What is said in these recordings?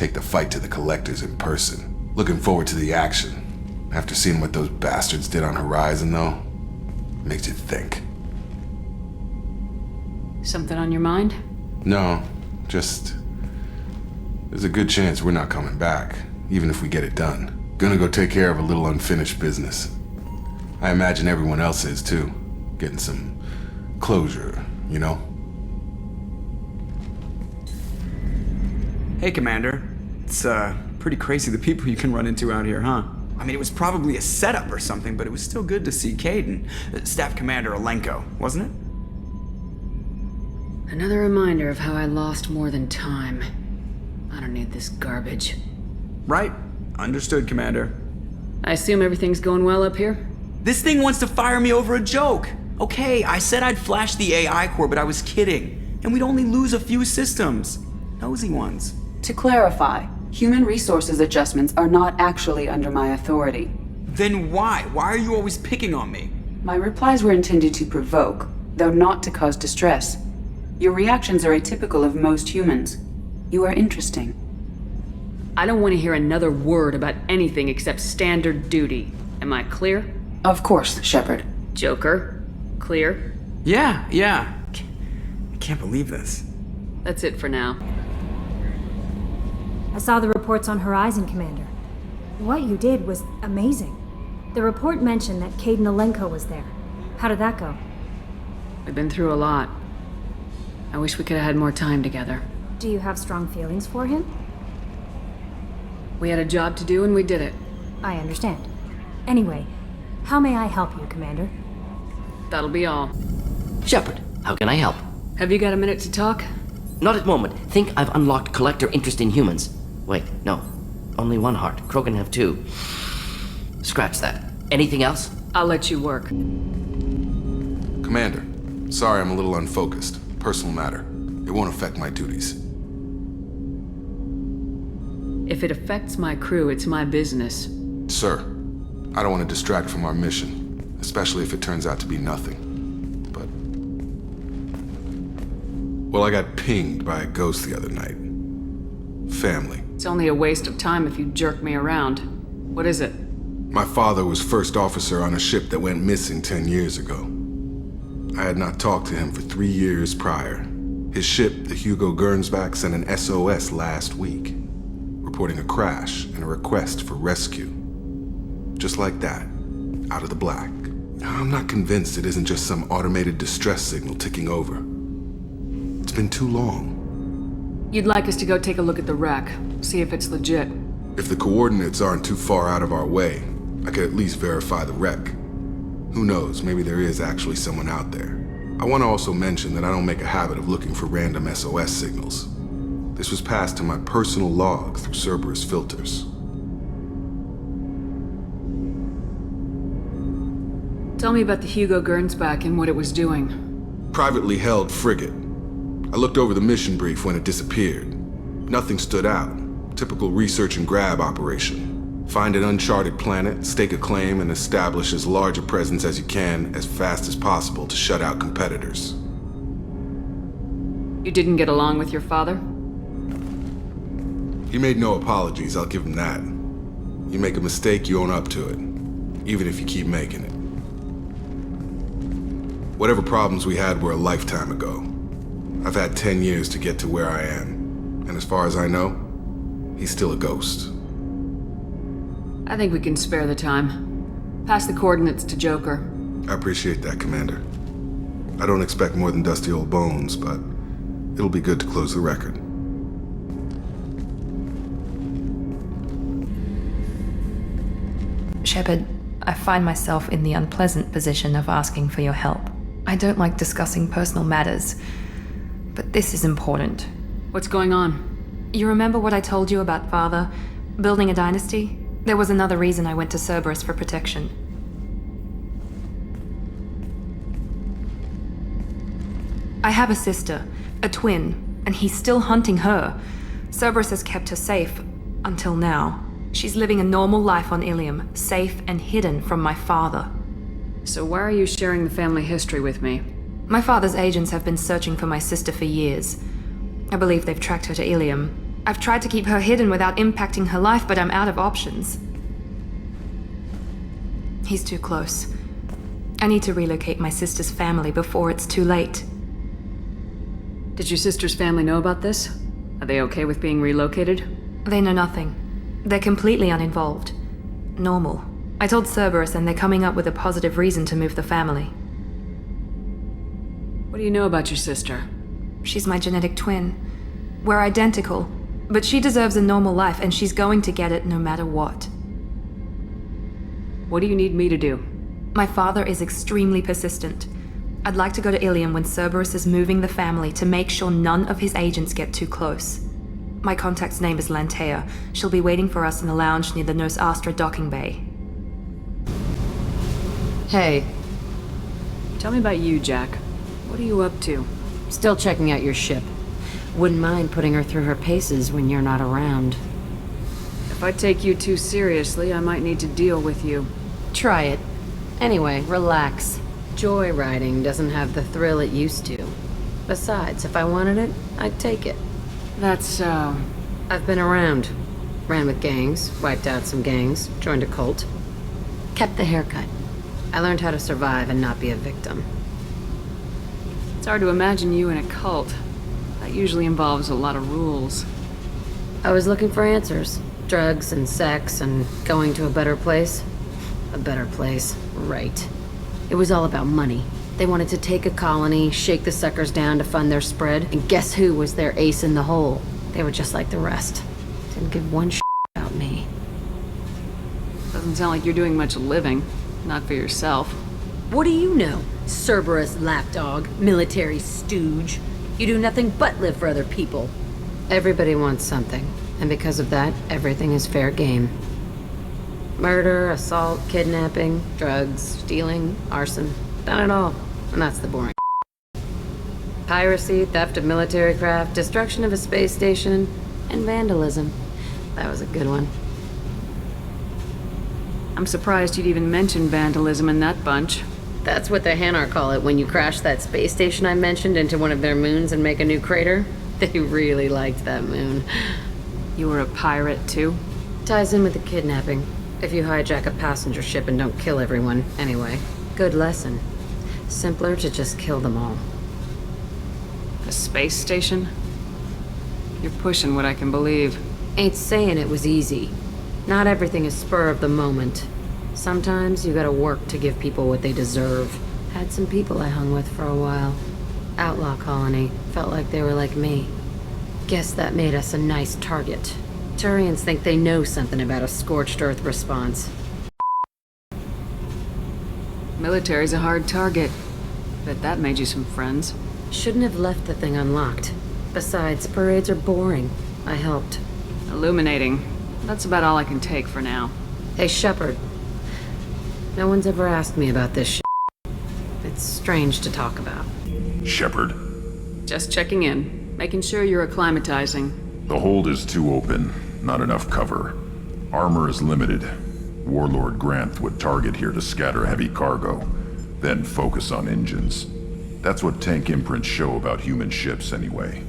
take the fight to the collectors in person. Looking forward to the action. After seeing what those bastards did on Horizon, though, makes you think. Something on your mind? No, just... there's a good chance we're not coming back, even if we get it done. Gonna go take care of a little unfinished business. I imagine everyone else is, too. Getting some closure, you know? Hey, Commander. It's, pretty crazy the people you can run into out here, huh? I mean, it was probably a setup or something, but it was still good to see Caden, Staff Commander Alenko, wasn't it? Another reminder of how I lost more than time. I don't need this garbage. Right. Understood, Commander. I assume everything's going well up here? This thing wants to fire me over a joke. Okay, I said I'd flash the AI core, but I was kidding. And we'd only lose a few systems. Nosy ones. To clarify, human resources adjustments are not actually under my authority. Then why? Why are you always picking on me? My replies were intended to provoke, though not to cause distress. Your reactions are atypical of most humans. You are interesting. I don't want to hear another word about anything except standard duty. Am I clear? Of course, Shepard. Joker, clear? Yeah. I can't believe this. That's it for now. I saw the reports on Horizon, Commander. What you did was amazing. The report mentioned that Caden Alenko was there. How did that go? We've been through a lot. I wish we could have had more time together. Do you have strong feelings for him? We had a job to do and we did it. I understand. Anyway, how may I help you, Commander? That'll be all. Shepard, how can I help? Have you got a minute to talk? Not at the moment. Think I've unlocked collector interest in humans. Wait, no. Only one heart. Crow can have two. Scratch that. Anything else? I'll let you work. Commander, sorry I'm a little unfocused. Personal matter. It won't affect my duties. If it affects my crew, it's my business. Sir, I don't want to distract from our mission, especially if it turns out to be nothing. But... well, I got pinged by a ghost the other night. Family. It's only a waste of time if you jerk me around. What is it? My father was first officer on a ship that went missing 10 years ago. I had not talked to him for 3 years prior. His ship, the Hugo Gernsback, sent an SOS last week, reporting a crash and a request for rescue. Just like that, out of the black. I'm not convinced it isn't just some automated distress signal ticking over. It's been too long. You'd like us to go take a look at the wreck, see if it's legit. If the coordinates aren't too far out of our way, I could at least verify the wreck. Who knows, maybe there is actually someone out there. I want to also mention that I don't make a habit of looking for random SOS signals. This was passed to my personal log through Cerberus filters. Tell me about the Hugo Gernsback and what it was doing. Privately held frigate. I looked over the mission brief when it disappeared. Nothing stood out. Typical research and grab operation. Find an uncharted planet, stake a claim, and establish as large a presence as you can as fast as possible to shut out competitors. You didn't get along with your father? He made no apologies, I'll give him that. You make a mistake, you own up to it. Even if you keep making it. Whatever problems we had were a lifetime ago. I've had 10 years to get to where I am. And as far as I know, he's still a ghost. I think we can spare the time. Pass the coordinates to Joker. I appreciate that, Commander. I don't expect more than dusty old bones, but it'll be good to close the record. Shepard, I find myself in the unpleasant position of asking for your help. I don't like discussing personal matters, but this is important. What's going on? You remember what I told you about Father? Building a dynasty? There was another reason I went to Cerberus for protection. I have a sister, a twin, and he's still hunting her. Cerberus has kept her safe, until now. She's living a normal life on Ilium, safe and hidden from my father. So why are you sharing the family history with me? My father's agents have been searching for my sister for years. I believe they've tracked her to Ilium. I've tried to keep her hidden without impacting her life, but I'm out of options. He's too close. I need to relocate my sister's family before it's too late. Did your sister's family know about this? Are they okay with being relocated? They know nothing. They're completely uninvolved. Normal. I told Cerberus and they're coming up with a positive reason to move the family. What do you know about your sister? She's my genetic twin. We're identical, but she deserves a normal life and she's going to get it no matter what. What do you need me to do? My father is extremely persistent. I'd like to go to Ilium when Cerberus is moving the family to make sure none of his agents get too close. My contact's name is Lantea. She'll be waiting for us in the lounge near the Nos Astra docking bay. Hey, Tell me about you, Jack. What are you up to? still checking out your ship. Wouldn't mind putting her through her paces when you're not around. If I take you too seriously, I might need to deal with you. Try it. Anyway, relax. Joyriding doesn't have the thrill it used to. Besides, if I wanted it, I'd take it. That's so... I've been around. Ran with gangs, wiped out some gangs, joined a cult. Kept the haircut. I learned how to survive and not be a victim. It's hard to imagine you in a cult. That usually involves a lot of rules. I was looking for answers. Drugs and sex and going to a better place. A better place, right. It was all about money. They wanted to take a colony, shake the suckers down to fund their spread, and guess who was their ace in the hole? They were just like the rest. Didn't give one shit about me. Doesn't sound like you're doing much living. Not for yourself. What do you know? Cerberus lapdog, military stooge. You do nothing but live for other people. Everybody wants something, and because of that, everything is fair game. Murder, assault, kidnapping, drugs, stealing, arson. Done it all. And that's the boring. Piracy, theft of military craft, destruction of a space station, and vandalism. That was a good one. I'm surprised you'd even mention vandalism in that bunch. That's what the Hanar call it when you crash that space station I mentioned into one of their moons and make a new crater. They really liked that moon. You were a pirate, too? Ties in with the kidnapping. If you hijack a passenger ship and don't kill everyone, anyway. Good lesson. Simpler to just kill them all. A space station? You're pushing what I can believe. Ain't saying it was easy. Not everything is spur of the moment. Sometimes you gotta work to give people what they deserve. Had some people I hung with for a while. Outlaw colony. Felt like they were like me. Guess that made us a nice target. Turians think they know something about a scorched earth response. Military's a hard target. Bet that made you some friends. Shouldn't have left the thing unlocked. Besides, parades are boring. I helped. Illuminating. That's about all I can take for now. Hey, Shepard. No one's ever asked me about this shit. It's strange to talk about. Shepard, Just checking in. Making sure you're acclimatizing. the hold is too open. Not enough cover. Armor is limited. Warlord Granth would target here to scatter heavy cargo, then focus on engines. That's what tank imprints show about human ships anyway.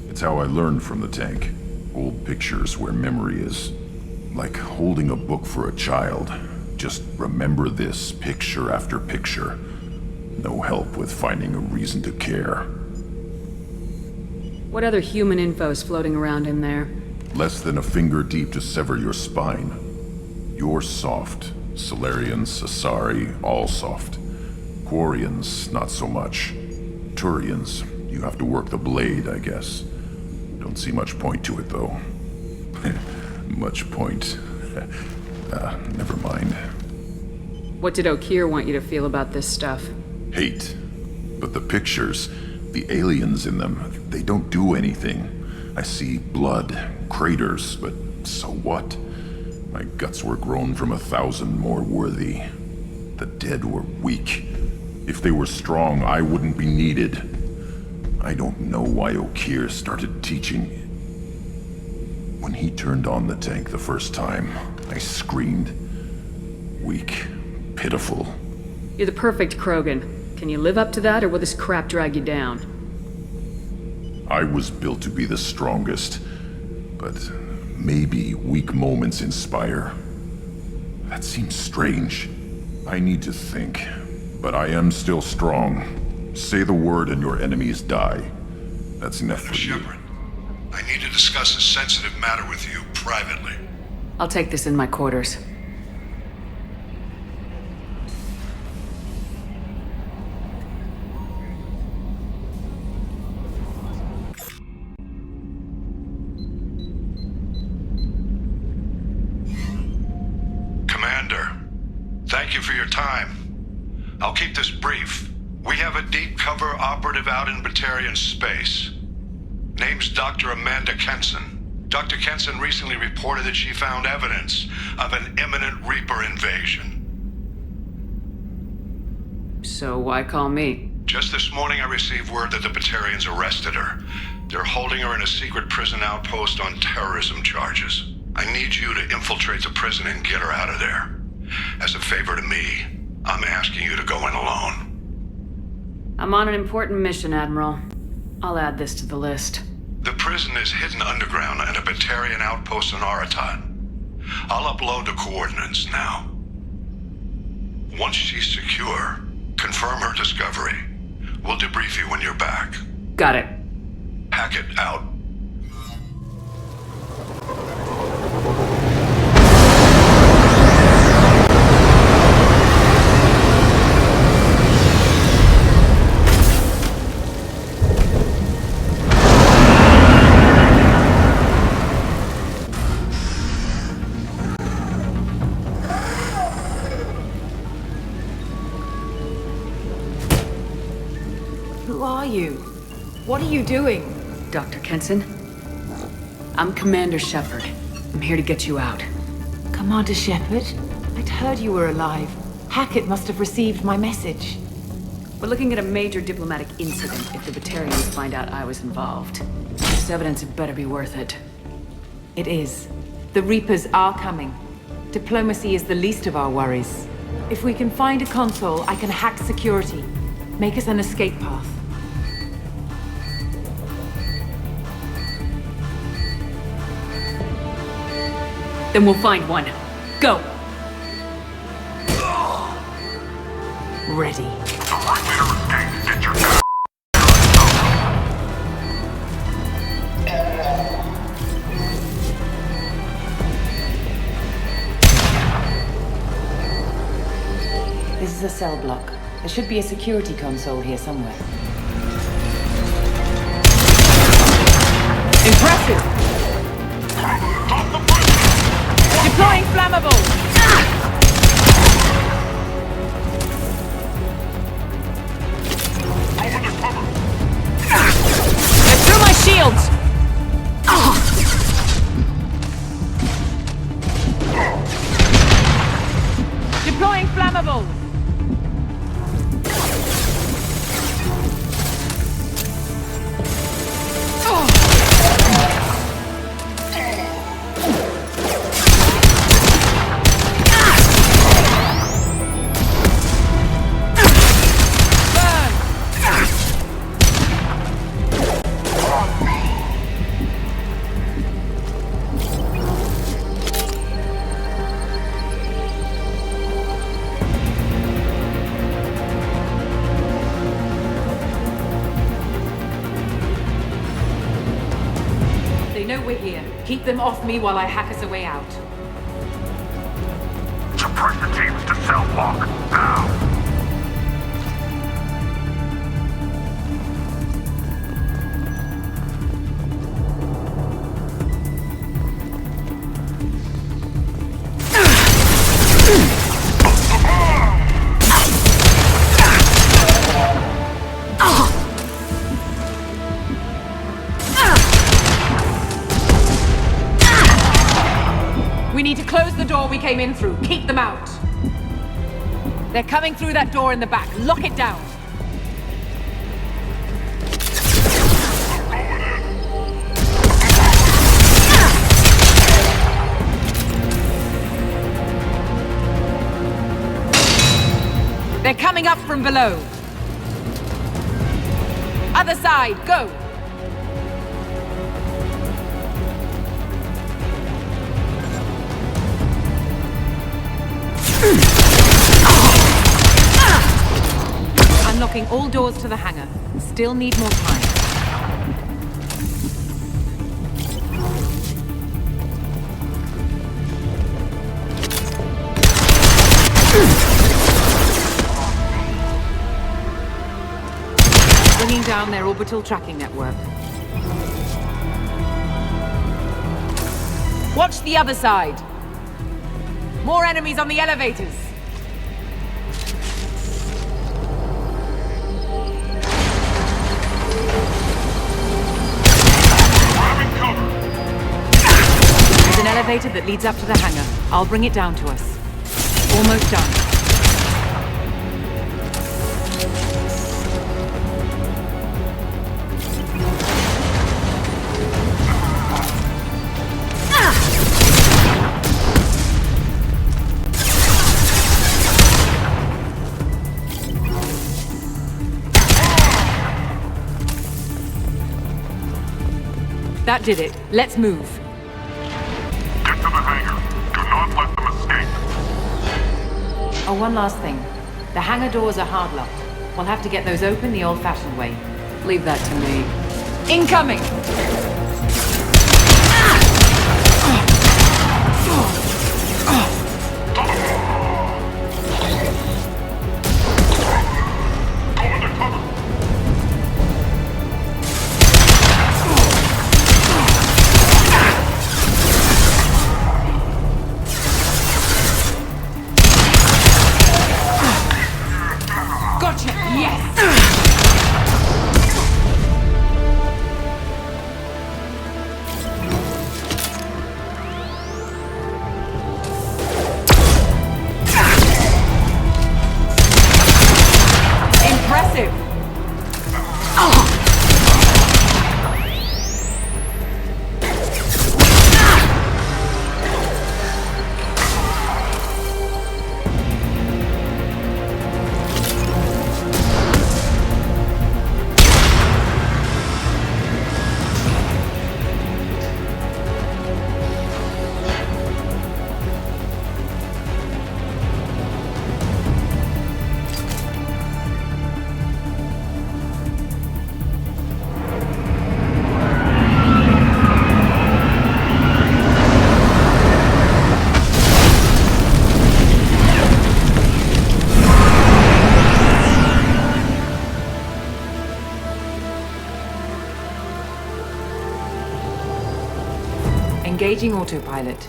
It's how I learned from the tank. Old pictures where memory is. Like holding a book for a child. Just remember this picture after picture. No help with finding a reason to care. What other human info is floating around in there? Less than a finger deep to sever your spine. You're soft. Solarians, Asari, all soft. Quarians, not so much. Turians, you have to work the blade, I guess. Don't see much point to it, though. Much point. Never mind. What did Okeer want you to feel about this stuff? Hate. But the pictures, the aliens in them, they don't do anything. I see blood, craters, but so what? My guts were grown from 1,000 more worthy. The dead were weak. If they were strong, I wouldn't be needed. I don't know why Okeer started teaching. When he turned on the tank the first time, I screamed. Weak, pitiful. You're the perfect Krogan. Can you live up to that, or will this crap drag you down? I was built to be the strongest. But maybe weak moments inspire. That seems strange. I need to think, but I am still strong. Say the word and your enemies die. That's enough for you. Shepard, I need to discuss a sensitive matter with you privately. I'll take this in my quarters. Commander, thank you for your time. I'll keep this brief. We have a deep cover operative out in Batarian space. Name's Dr. Amanda Kenson. Dr. Kenson recently reported that she found evidence of an imminent Reaper invasion. So why call me? Just this morning I received word that the Batarians arrested her. They're holding her in a secret prison outpost on terrorism charges. I need you to infiltrate the prison and get her out of there. As a favor to me, I'm asking you to go in alone. I'm on an important mission, Admiral. I'll add this to the list. The prison is hidden underground at a Batarian outpost on Aratat. I'll upload the coordinates now. Once she's secure, confirm her discovery. We'll debrief you when you're back. Got it. Hackett out. Who are you? What are you doing? Dr. Kenson? I'm Commander Shepard. I'm here to get you out. Commander Shepard? I'd heard you were alive. Hackett must have received my message. We're looking at a major diplomatic incident if the Batarians find out I was involved. This evidence had better be worth it. It is. The Reapers are coming. Diplomacy is the least of our worries. If we can find a console, I can hack security. Make us an escape path. Then we'll find one. Go! Ready. This is a cell block. There should be a security console here somewhere. Impressive! Deploying flammable! They're through my shields! Deploying flammable! They know we're here. Keep them off me while I hack us a way out. Suppress the teams to cell block, now! We need to close the door we came in through. Keep them out. They're coming through that door in the back. Lock it down. They're coming up from below. Other side, go! Locking all doors to the hangar. Still need more time. Bringing down their orbital tracking network. Watch the other side. More enemies on the elevators. There's an elevator that leads up to the hangar. I'll bring it down to us. Almost done. That did it. Let's move. Get to the hangar. Do not let them escape. Oh, one last thing. The hangar doors are hard-locked. We'll have to get those open the old-fashioned way. Leave that to me. Incoming! Gotcha! Yes! Impressive! Engaging autopilot.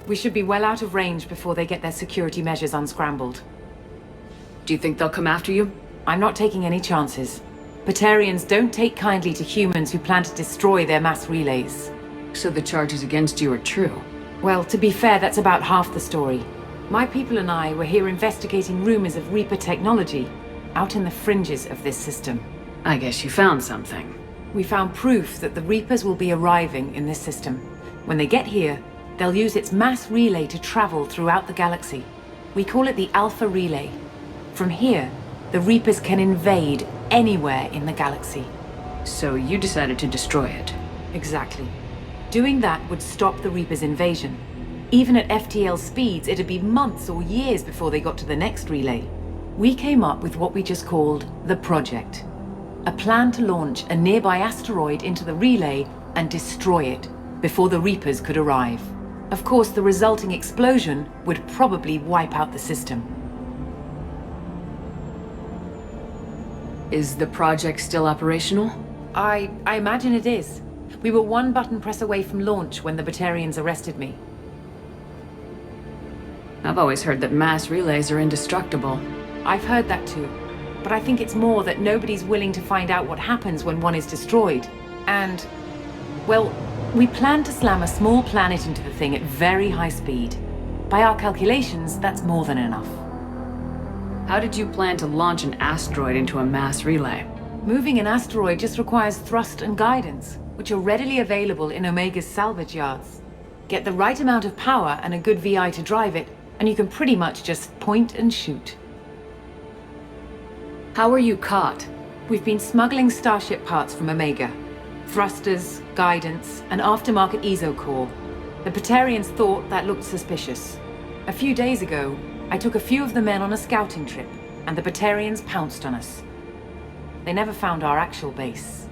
We should be well out of range before they get their security measures unscrambled. Do you think they'll come after you? I'm not taking any chances. Batarians don't take kindly to humans who plan to destroy their mass relays. So the charges against you are true. Well, to be fair, that's about half the story. My people and I were here investigating rumors of Reaper technology, out in the fringes of this system. I guess you found something. We found proof that the Reapers will be arriving in this system. When they get here, they'll use its mass relay to travel throughout the galaxy. We call it the Alpha Relay. From here, the Reapers can invade anywhere in the galaxy. So you decided to destroy it. Exactly. Doing that would stop the Reapers' invasion. Even at FTL speeds, it'd be months or years before they got to the next relay. We came up with what we just called the Project. A plan to launch a nearby asteroid into the relay and destroy it before the Reapers could arrive. Of course, the resulting explosion would probably wipe out the system. Is the project still operational? I imagine it is. We were one button press away from launch when the Batarians arrested me. I've always heard that mass relays are indestructible. I've heard that too. But I think it's more that nobody's willing to find out what happens when one is destroyed. And, well, we plan to slam a small planet into the thing at very high speed. By our calculations, that's more than enough. How did you plan to launch an asteroid into a mass relay? Moving an asteroid just requires thrust and guidance, which are readily available in Omega's salvage yards. Get the right amount of power and a good VI to drive it, and you can pretty much just point and shoot. How were you caught? We've been smuggling Starship parts from Omega. Thrusters, guidance, and aftermarket ESO core. The Batarians thought that looked suspicious. A few days ago, I took a few of the men on a scouting trip. and the Batarians pounced on us. They never found our actual base.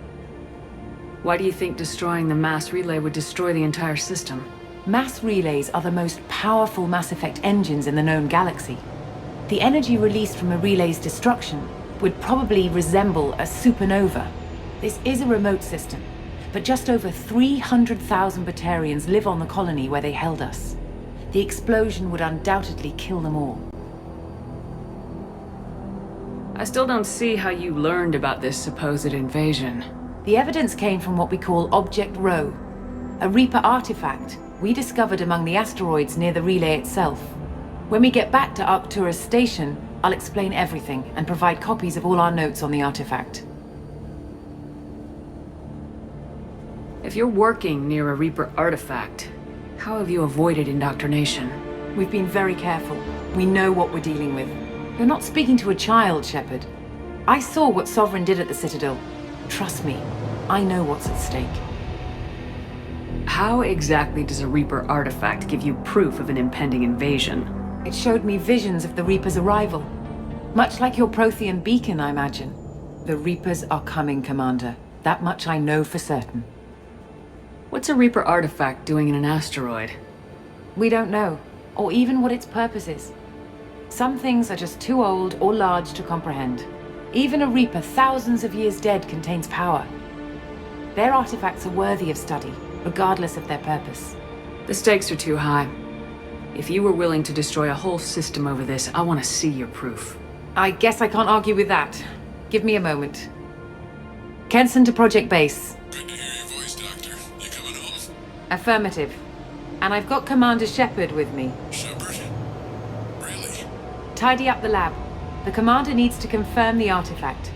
Why do you think destroying the mass relay would destroy the entire system? Mass relays are the most powerful Mass Effect engines in the known galaxy. The energy released from a relay's destruction would probably resemble a supernova. This is a remote system, but just over 300,000 Batarians live on the colony where they held us. The explosion would undoubtedly kill them all. I still don't see how you learned about this supposed invasion. The evidence came from what we call Object Rho, a Reaper artifact we discovered among the asteroids near the relay itself. When we get back to Arcturus Station, I'll explain everything and provide copies of all our notes on the artifact. If you're working near a Reaper artifact, how have you avoided indoctrination? We've been very careful. We know what we're dealing with. You're not speaking to a child, Shepard. I saw what Sovereign did at the Citadel. Trust me, I know what's at stake. How exactly does a Reaper artifact give you proof of an impending invasion? It showed me visions of the Reaper's arrival. Much like your Prothean beacon, I imagine. The Reapers are coming, Commander. That much I know for certain. What's a Reaper artifact doing in an asteroid? We don't know, or even what its purpose is. Some things are just too old or large to comprehend. Even a Reaper thousands of years dead contains power. Their artifacts are worthy of study, regardless of their purpose. The stakes are too high. If you were willing to destroy a whole system over this, I want to see your proof. I guess I can't argue with that. Give me a moment. Kenson to Project Base. Good to hear your voice, Doctor. You coming home? Affirmative. And I've got Commander Shepard with me. Shepard? Really? Tidy up the lab. The Commander needs to confirm the artifact.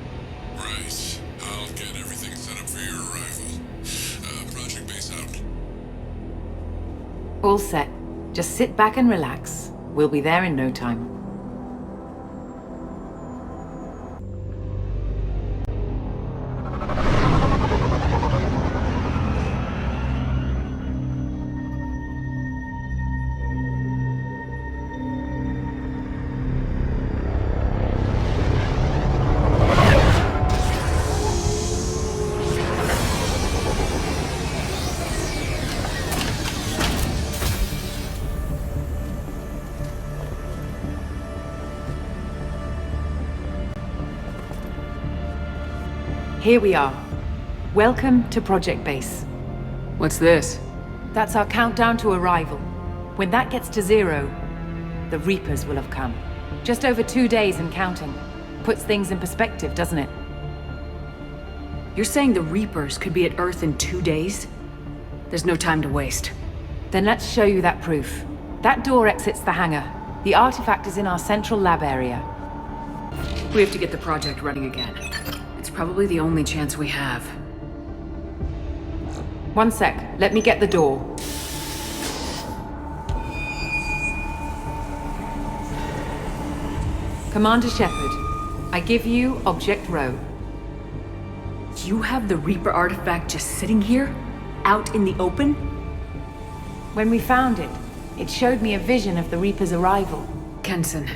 Right. I'll get everything set up for your arrival. Project Base out. All set. Just sit back and relax. We'll be there in no time. Here we are. Welcome to Project Base. What's this? That's our countdown to arrival. When that gets to 0, the Reapers will have come. Just over 2 days and counting. Puts things in perspective, doesn't it? You're saying the Reapers could be at Earth in 2 days? There's no time to waste. Then let's show you that proof. That door exits the hangar. The artifact is in our central lab area. We have to get the project running again. It's probably the only chance we have. One sec. Let me get the door. Commander Shepard, I give you Object Rho. You have the Reaper artifact just sitting here? Out in the open? When we found it, it showed me a vision of the Reaper's arrival. Kenson,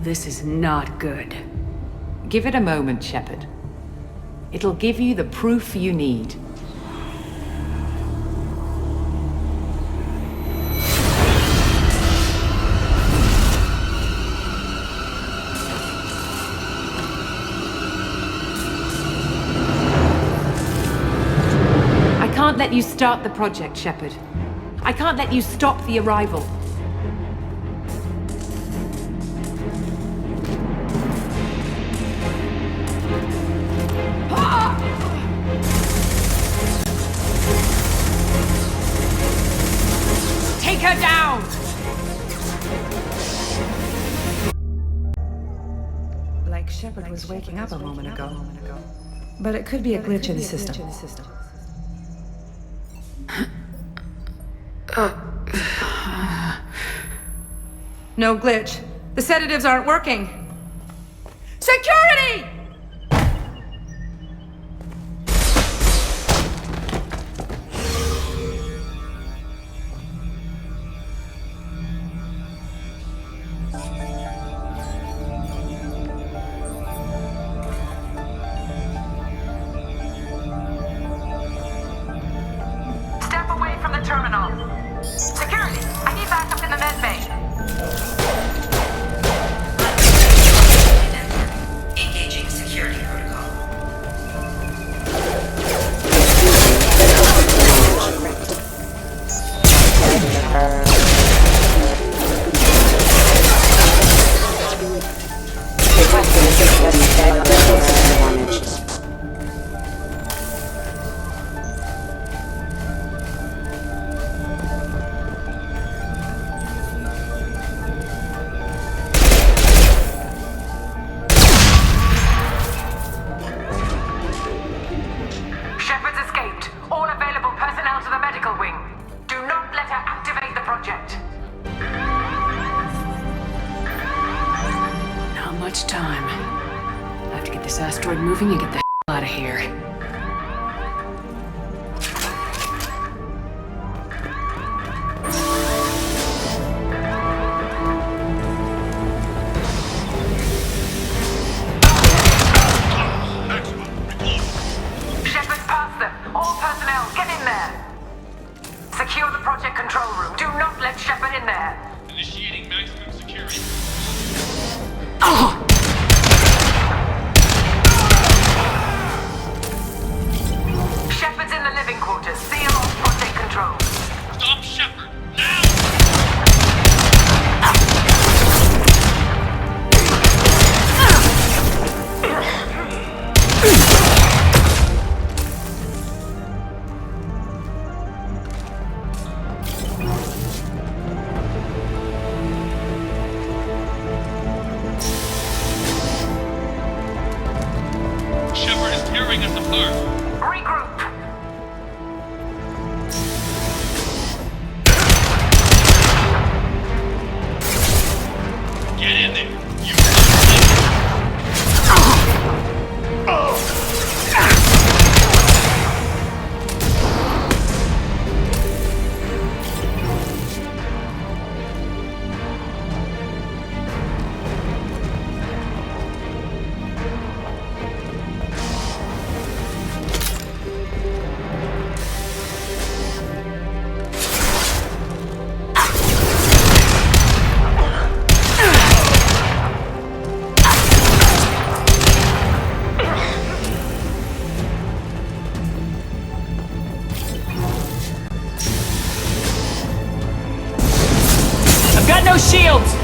this is not good. Give it a moment, Shepard. It'll give you the proof you need. I can't let you start the project, Shepard. I can't let you stop the arrival. Take her down! Like Shepard was waking up a moment ago. But it could be a glitch in the system. No glitch. The sedatives aren't working. Security! Security! I need backup in the med bay! Engaging security protocol. Shepard's escaped. All available personnel to the medical wing. Do not let her activate the project. Not much time. I have to get this asteroid moving and get the hell out of here. Shepard's past them. All personnel, get in there. Secure the project control room. Do not let Shepard in there. Initiating maximum security. Shepard's in the living quarters. Seal off project control. Stop Shepard! Now! Shepard is tearing us apart. Regroup. Get in there. You I've got no shields!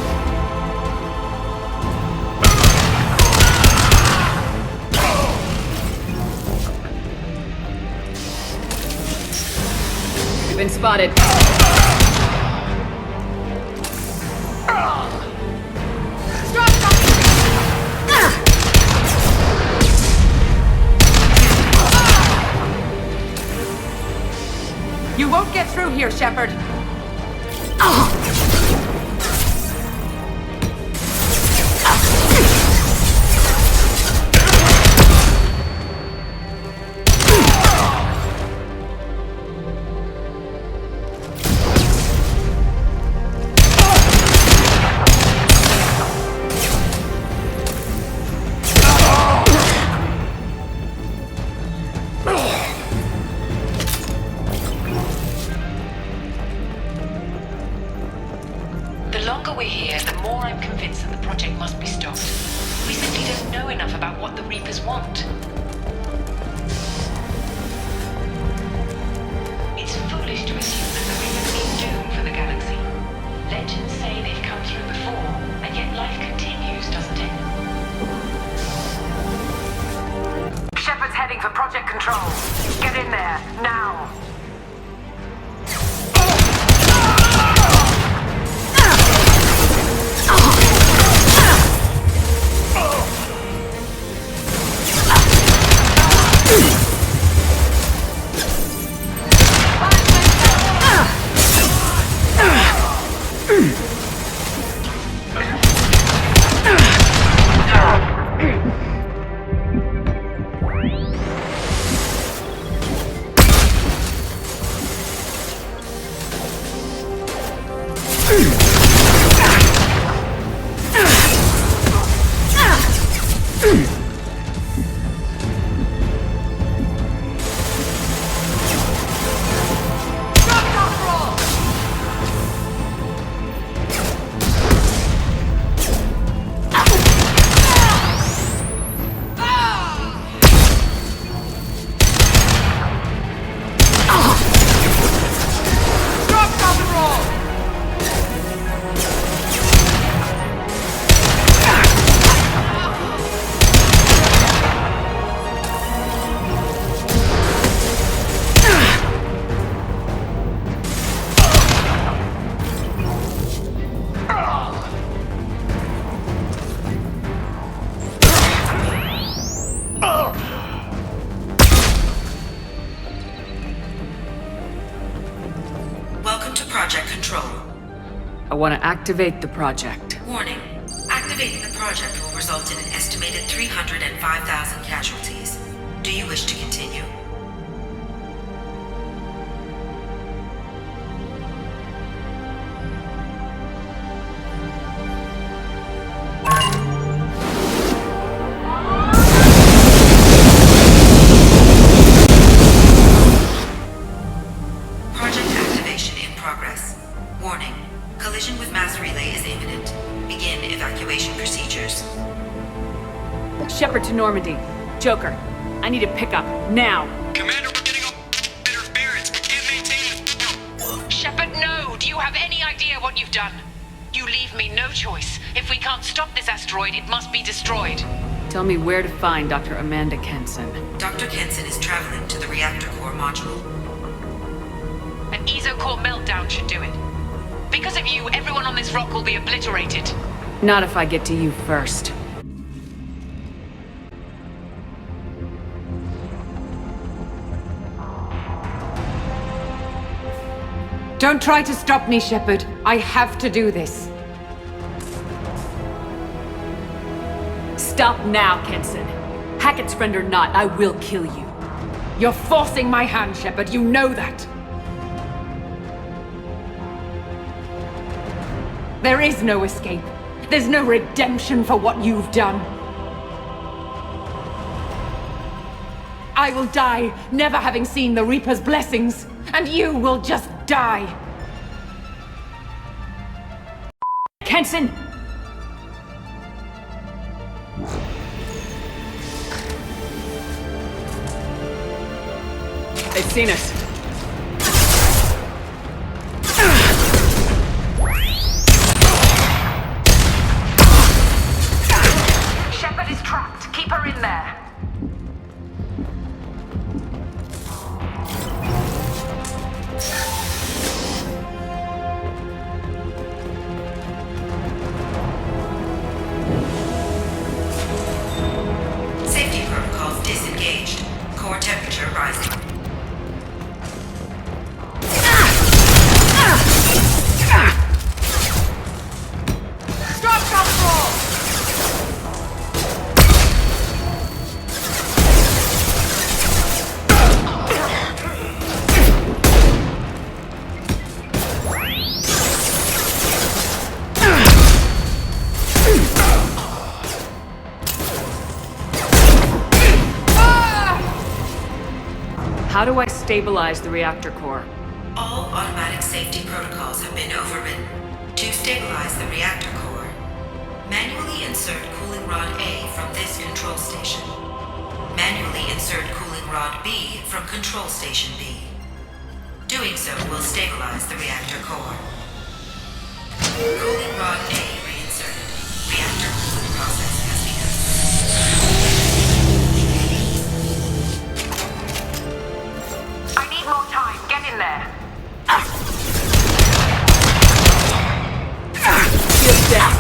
We've been spotted. You won't get through here, Shepard. The longer we're here, the more I'm convinced that the project must be stopped. We simply don't know enough about what the Reapers want. It's foolish to assume that the Reapers mean doom for the galaxy. Legends say they've come through before, and yet life continues, doesn't it? Shepard's heading for project control. Get in there, now. Project Control. I want to activate the project. Warning. Activating the project will result in an estimated 305,000 casualties. Do you wish to continue? Project activation in progress. Warning. Collision with mass relay is imminent. Begin evacuation procedures. Shepard to Normandy. Joker, I need a pickup, now. Commander, we're getting all interference. We can't maintain Shepard, no! Do you have any idea what you've done? You leave me no choice. If we can't stop this asteroid, it must be destroyed. Tell me where to find Dr. Amanda Kenson. Dr. Kenson is traveling to the reactor core module. An ESO-core meltdown should do it. Because of you, everyone on this rock will be obliterated. Not if I get to you first. Don't try to stop me, Shepard. I have to do this. Stop now, Kenson. Hackett's friend or not, I will kill you. You're forcing my hand, Shepard. You know that. There is no escape. There's no redemption for what you've done. I will die, never having seen the Reaper's blessings, and you will just die. Kenson! They've seen us. Shepard is trapped. Keep her in there. Safety protocols disengaged. Core temperature rising. How do I stabilize the reactor core? All automatic safety protocols have been overridden. To stabilize the reactor core, manually insert cooling rod A from this control station. Manually insert cooling rod B from control station B. Doing so will stabilize the reactor core. Cooling rod A reinserted. Reactor cooling process has begun. I need more time. Get in there. Shield down.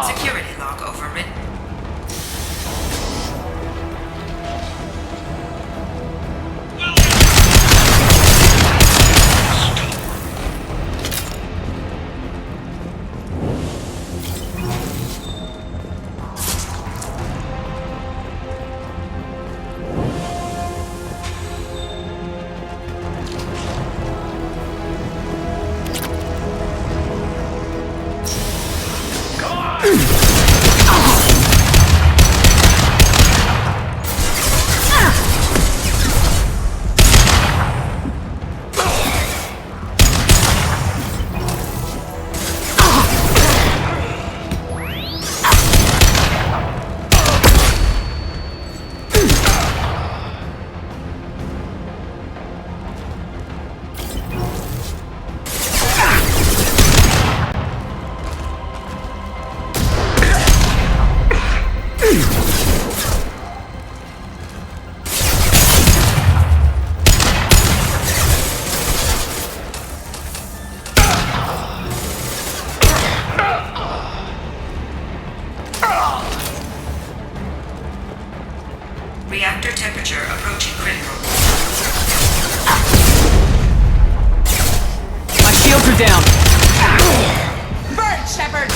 Security log overridden. Reactor temperature approaching critical. My shields are down. Burn, Shepard!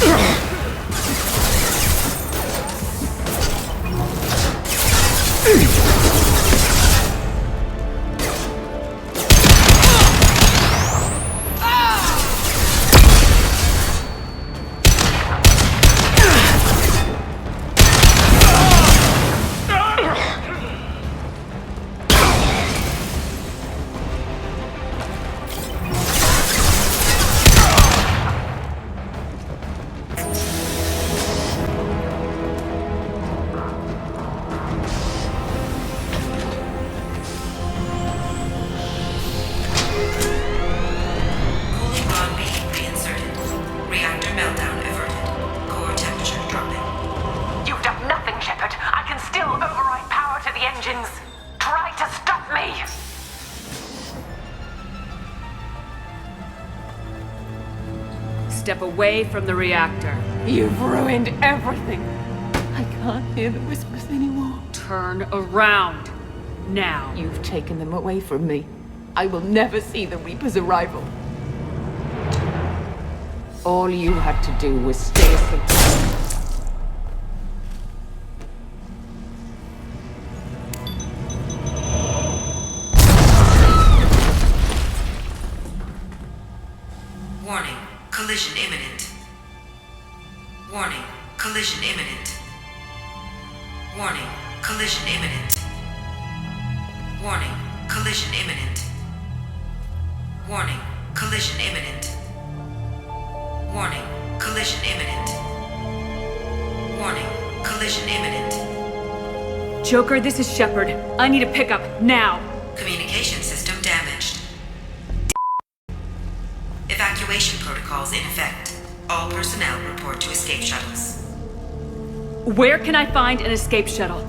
Step away from the reactor. You've ruined everything. I can't hear the whispers anymore. Turn around. Now. You've taken them away from me. I will never see the Reaper's arrival. All you had to do was stay asleep. Warning, collision imminent. Warning, collision imminent. Warning, collision imminent. Warning, collision imminent. Warning, collision imminent. Warning, collision imminent. Warning, collision imminent. Joker, this is Shepard. I need a pickup, now. Communication system damaged. Evacuation protocols in effect. All personnel report to escape shuttles. Where can I find an escape shuttle?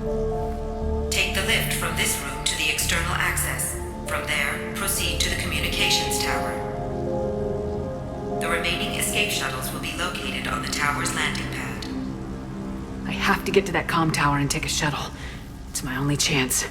Take the lift from this room to the external access. From there, proceed to the communications tower. The remaining escape shuttles will be located on the tower's landing pad. I have to get to that comm tower and take a shuttle. It's my only chance.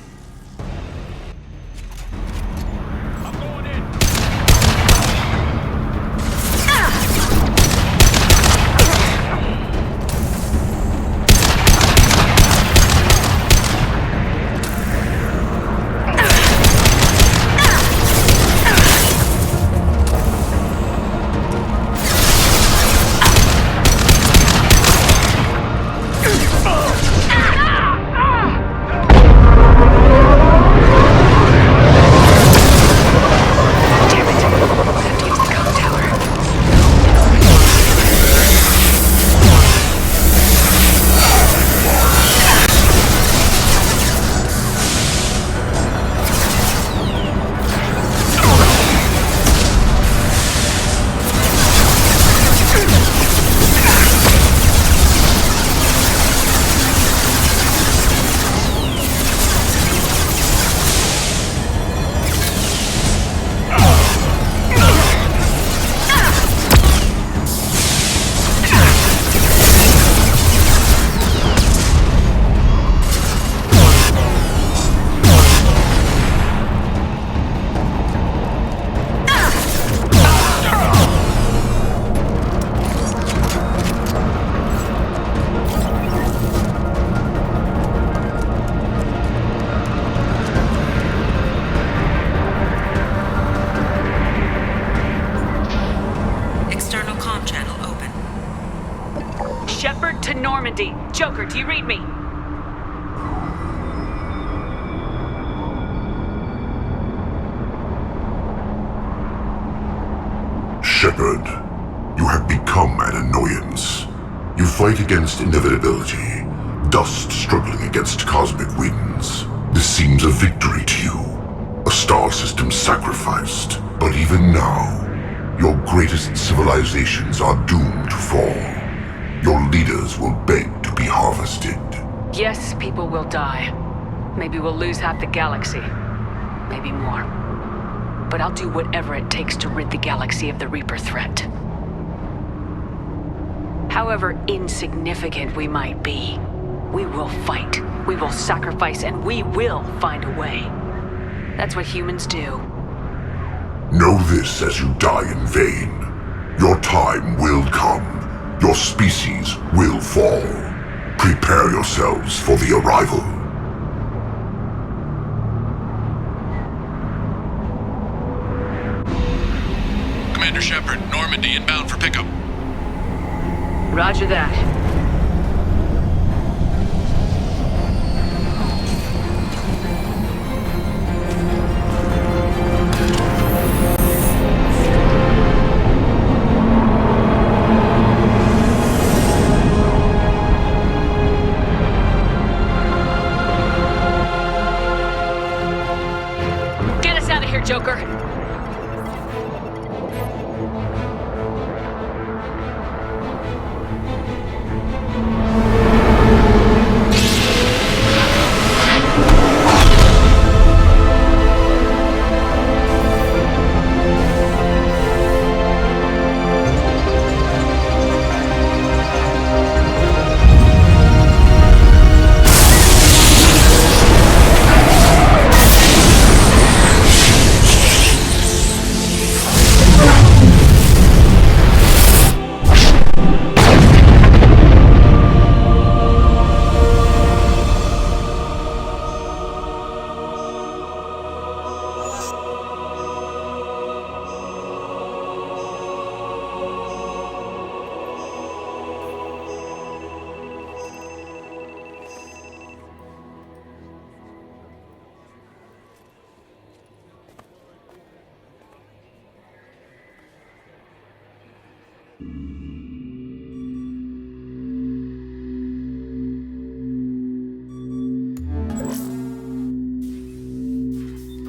to Normandy. Joker, do you read me? Shepard, you have become an annoyance. You fight against inevitability, dust struggling against cosmic winds. This seems a victory to you, a star system sacrificed. But even now, your greatest civilizations are doomed to fall. Your leaders will beg to be harvested. Yes, people will die. Maybe we'll lose half the galaxy. Maybe more. But I'll do whatever it takes to rid the galaxy of the Reaper threat. However insignificant we might be, we will fight, we will sacrifice, and we will find a way. That's what humans do. Know this as you die in vain. Your time will come. Your species will fall. Prepare yourselves for the arrival. Commander Shepard, Normandy inbound for pickup. Roger that. Get us out of here, Joker.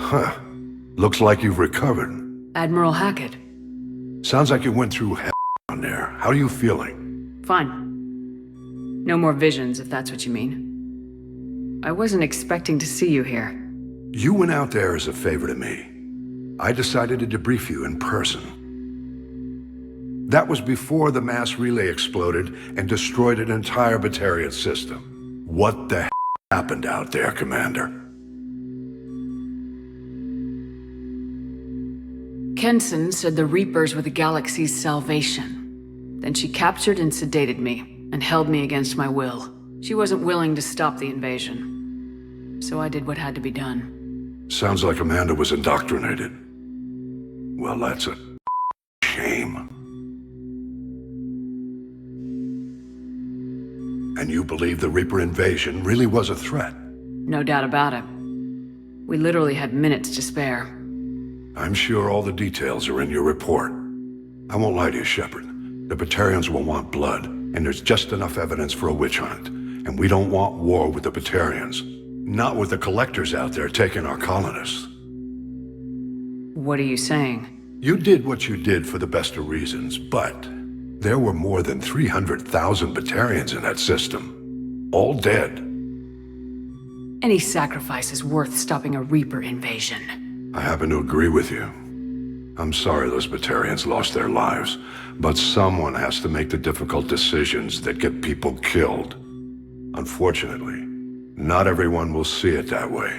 Huh. Looks like you've recovered. Admiral Hackett. Sounds like you went through hell down there. How are you feeling? Fine. No more visions, if that's what you mean. I wasn't expecting to see you here. You went out there as a favor to me. I decided to debrief you in person. That was before the mass relay exploded and destroyed an entire Batarian system. What the hell happened out there, Commander? Kenson said the Reapers were the galaxy's salvation. Then she captured and sedated me, and held me against my will. She wasn't willing to stop the invasion. So I did what had to be done. Sounds like Amanda was indoctrinated. Well, that's a shame. And you believe the Reaper invasion really was a threat? No doubt about it. We literally had minutes to spare. I'm sure all the details are in your report. I won't lie to you, Shepard. The Batarians will want blood, and there's just enough evidence for a witch hunt. And we don't want war with the Batarians. Not with the collectors out there taking our colonists. What are you saying? You did what you did for the best of reasons, but there were more than 300,000 Batarians in that system. All dead. Any sacrifice is worth stopping a Reaper invasion. I happen to agree with you. I'm sorry those Batarians lost their lives, but someone has to make the difficult decisions that get people killed. Unfortunately, not everyone will see it that way.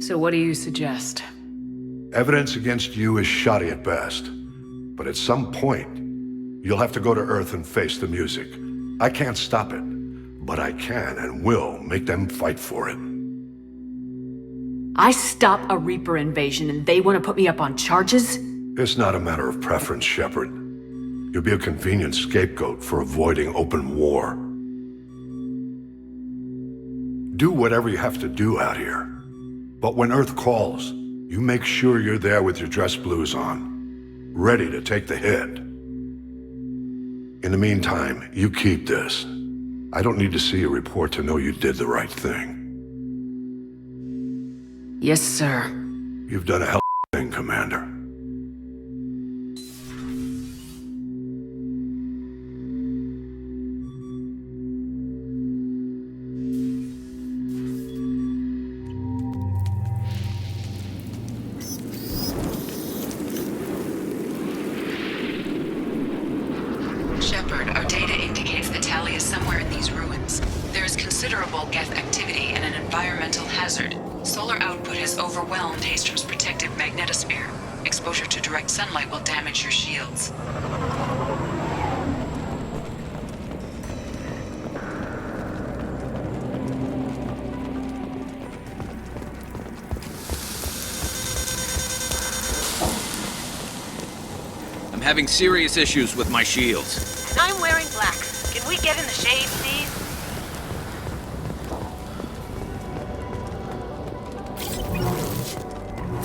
So what do you suggest? Evidence against you is shoddy at best, but at some point, you'll have to go to Earth and face the music. I can't stop it, but I can and will make them fight for it. I stop a Reaper invasion and they want to put me up on charges? It's not a matter of preference, Shepard. You'll be a convenient scapegoat for avoiding open war. Do whatever you have to do out here. But when Earth calls, you make sure you're there with your dress blues on, ready to take the hit. In the meantime, you keep this. I don't need to see a report to know you did the right thing. Yes, sir. You've done a hell of a thing, Commander. Shepard, our data indicates the Tally is somewhere in these ruins. There is considerable Geth activity and an environmental hazard. Solar output has overwhelmed Hastrom's protective magnetosphere. Exposure to direct sunlight will damage your shields. I'm having serious issues with my shields. And I'm wearing black. Can we get in the shade, please?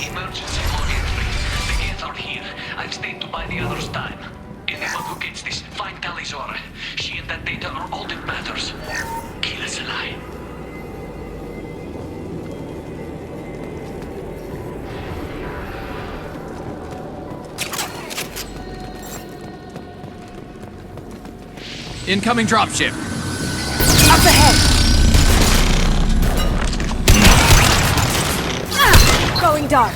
Emergency warning, please. The Geth are here. I've stayed to buy the others time. Anyone who gets this, find Talizora. She and that data are all that matters. Kill us alive. Incoming dropship. Up ahead! Going dark.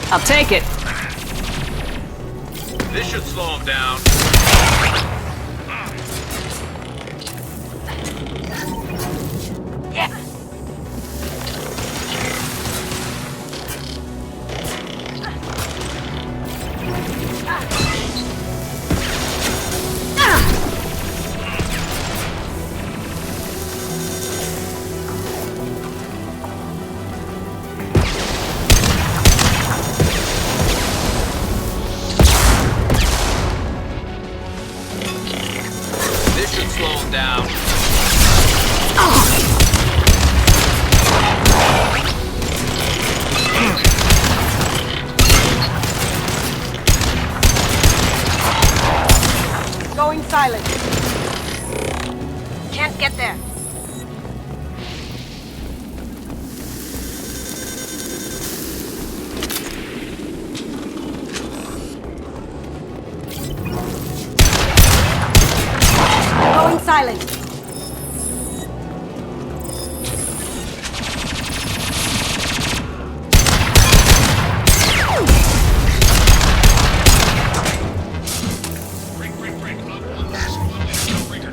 I'll take it. This should slow him down. Yeah. This should slow him down. Going silent. Can't get there. Going silent.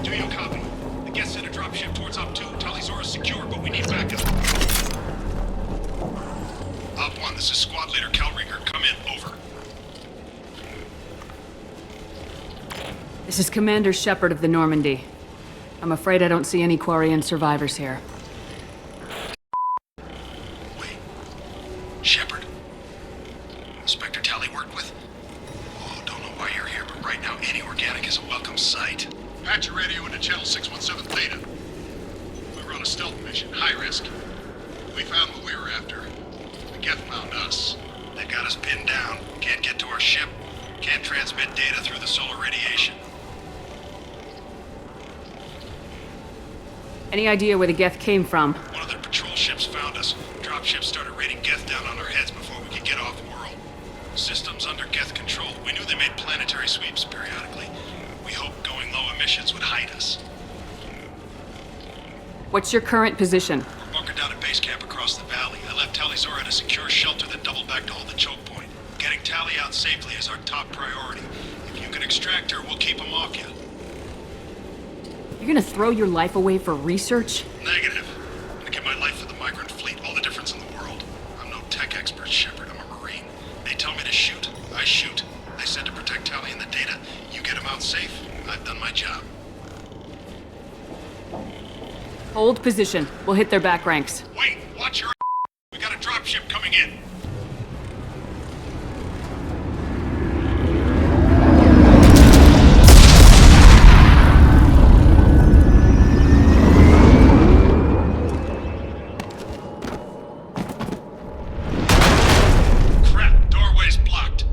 Do you copy? The Geth sent a dropship towards Op 2. Talizora's secure, but we need backup. Op 1, this is Squad Leader Calringer. Come in, over. This is Commander Shepard of the Normandy. I'm afraid I don't see any Quarian survivors here. Wait. Shepard? Inspector Tally worked with? Oh, don't know why you're here, but right now any organic is a welcome sight. Patch your radio into channel 617 Theta. We were on a stealth mission, high risk. We found what we were after. The Geth found us. They got us pinned down. Can't get to our ship. Can't transmit data through the solar radiation. Any idea where the Geth came from? One of their patrol ships found us. Dropships started raining Geth down on our heads before we could get off world. Systems under Geth control. We knew they made planetary sweeps periodically. We hoped going low emissions would hide us. What's your current position? We're bunkered down at base camp across the valley. I left Talizora at a secure shelter that doubled back to hold the choke point. Getting Tally out safely is our top priority. If you can extract her, we'll keep them off you. You're gonna throw your life away for research? Negative. I'm gonna give my life for the migrant fleet, all the difference in the world. I'm no tech expert, Shepard. I'm a Marine. They tell me to shoot, I shoot. They said to protect Tally and the data. You get them out safe, I've done my job. Hold position. We'll hit their back ranks. Wait, watch your We got a dropship coming in. Crap, doorway's blocked.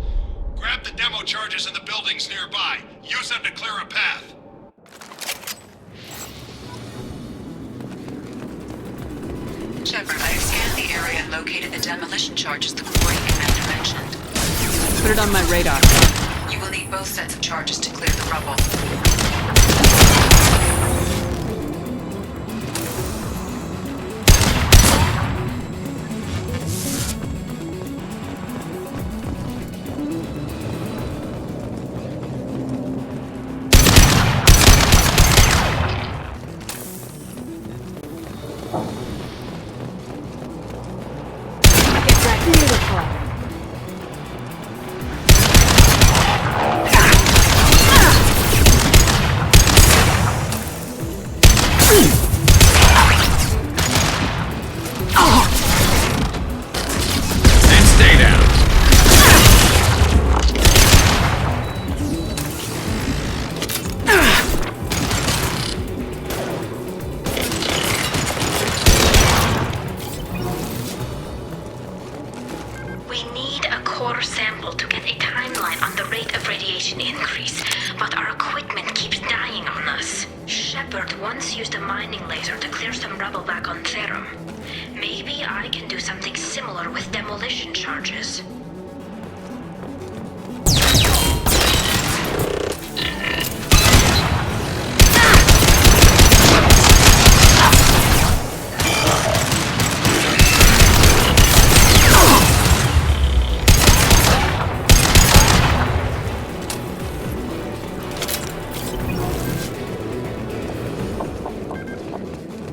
Grab the demo charges in the buildings nearby. Use them to clear a path. Shepard, I have scanned the area and located the demolition charges the quarry commander mentioned. Put it on my radar. You will need both sets of charges to clear the rubble. And stay down. We need a core sample to get a timeline on the rate of radiation increase, but our equipment keeps dying on us. Shepard once used a mining laser to clear some rubble back on Therum. Maybe I can do something similar with demolition charges.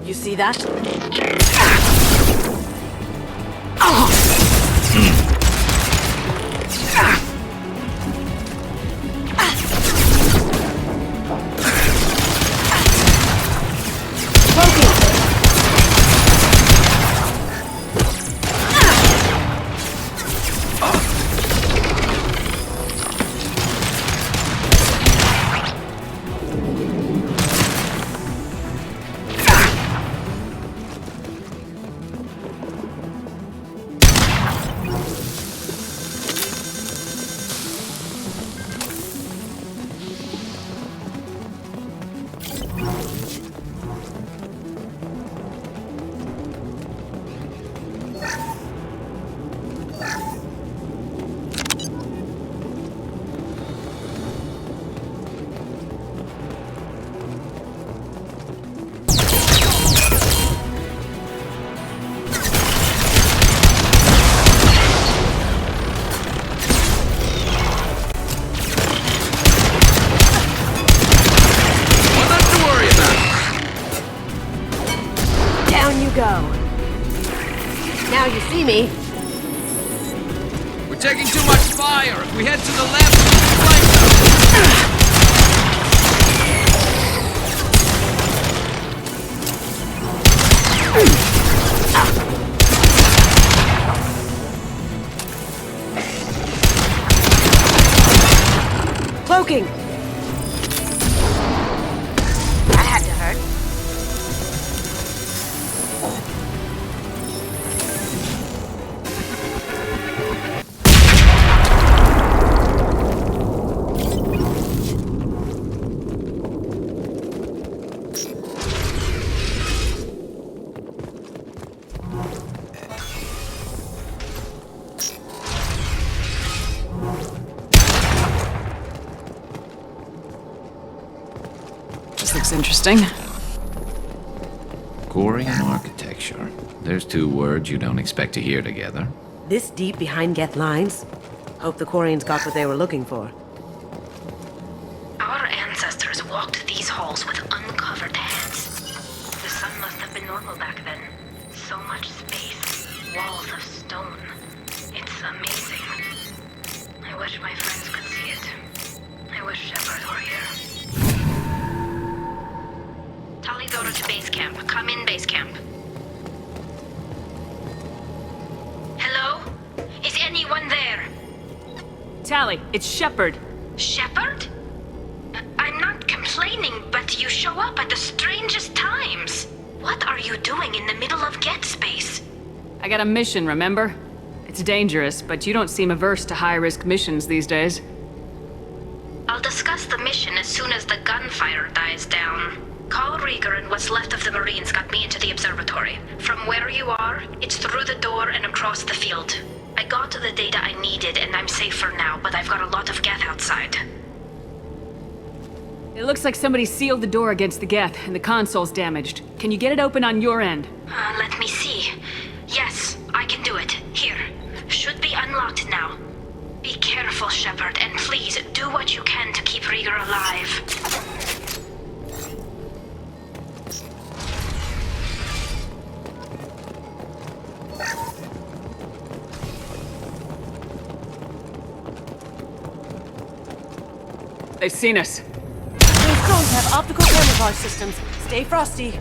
You see that? Now you see me. We're taking too much fire. If we head to the left, flank them. Cloaking! That had to hurt. This looks interesting. Quarian architecture. There's two words you don't expect to hear together. This deep behind Geth lines? Hope the Quarians got what they were looking for. Our ancestors walked these halls with uncovered heads. The sun must have been normal back then. So much space, walls of stone. It's amazing. I wish my friends could see it. I wish Shepard were here. Tali's order to base camp. Come in, base camp. Hello? Is anyone there? Tali, it's Shepard. Shepard? I'm not complaining, but you show up at the strangest times. What are you doing in the middle of Geth space? I got a mission, remember? It's dangerous, but you don't seem averse to high-risk missions these days. I'll discuss the mission as soon as the gunfire dies down. Call Rieger and what's left of the Marines got me into the observatory. From where you are, it's through the door and across the field. I got the data I needed and I'm safe for now, but I've got a lot of Geth outside. It looks like somebody sealed the door against the Geth, and the console's damaged. Can you get it open on your end? Let me see. Yes, I can do it. Here. Should be unlocked now. Be careful, Shepard, and please do what you can to keep Rieger alive. They've seen us. Those drones have optical camouflage systems. Stay frosty.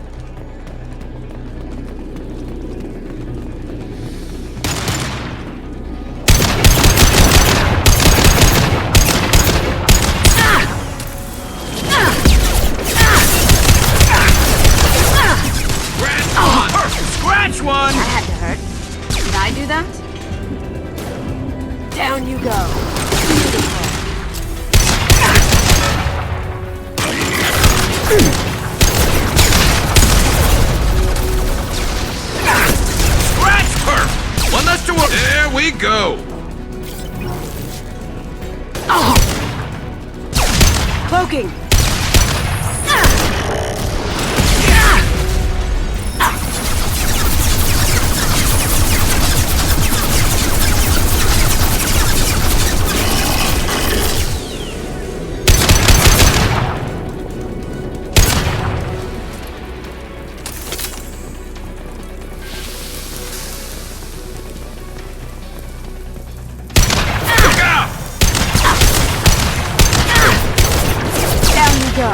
Scratch one! That had to hurt. Did I do that? Down you go. Beautiful. Scratch perf! One less to work. There we go. Cloaking. Go.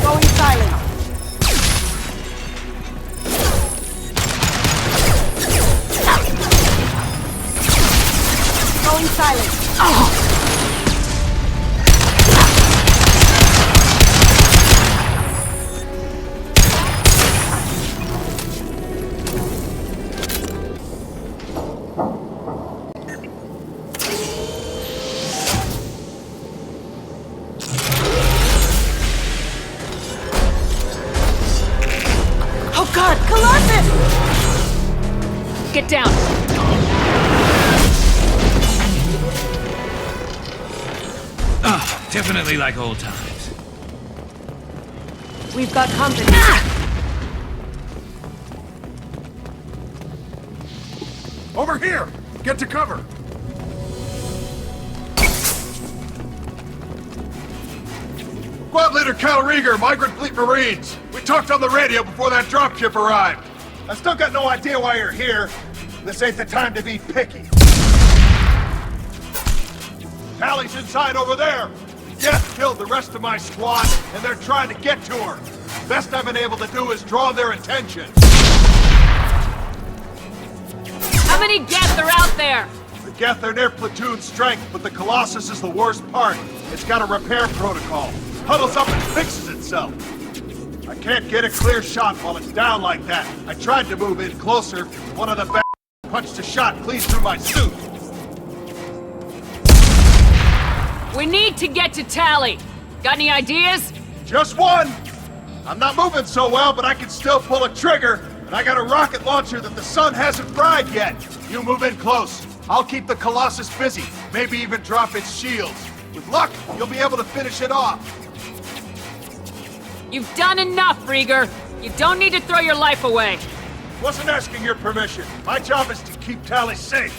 Going silent. Going silent. God, Colossus! Get down! Definitely like old times. We've got company. Over here! Get to cover! Squad Leader Cal Rieger, Migrant Fleet Marines. We talked on the radio before that dropship arrived. I still got no idea why you're here. This ain't the time to be picky. Tali's inside over there. Geth killed the rest of my squad, and they're trying to get to her. Best I've been able to do is draw their attention. How many Geth are out there? The Geth are near platoon strength, but the Colossus is the worst part. It's got a repair protocol. Huddles up and fixes itself. I can't get a clear shot while it's down like that. I tried to move in closer. One of the punched a shot clean through my suit. We need to get to Tali. Got any ideas? Just one. I'm not moving so well, but I can still pull a trigger. And I got a rocket launcher that the sun hasn't fried yet. You move in close. I'll keep the Colossus busy. Maybe even drop its shields. With luck, you'll be able to finish it off. You've done enough, Rieger. You don't need to throw your life away. Wasn't asking your permission. My job is to keep Tally safe.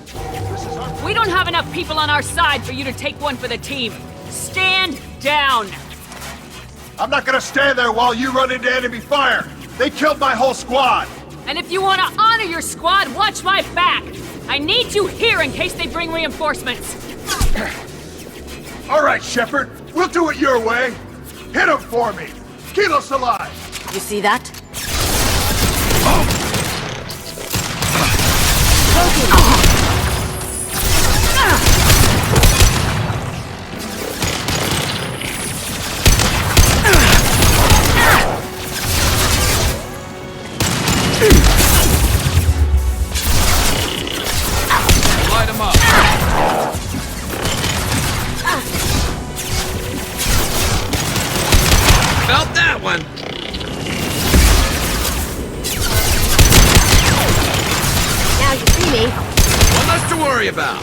This is our... We don't have enough people on our side for you to take one for the team. Stand down. I'm not gonna stand there while you run into enemy fire. They killed my whole squad. And if you want to honor your squad, watch my back. I need you here in case they bring reinforcements. All right, Shepard. We'll do it your way. Hit him for me. Kilo's alive. You see that? Light him up. Felt that one. Now you see me. One less to worry about.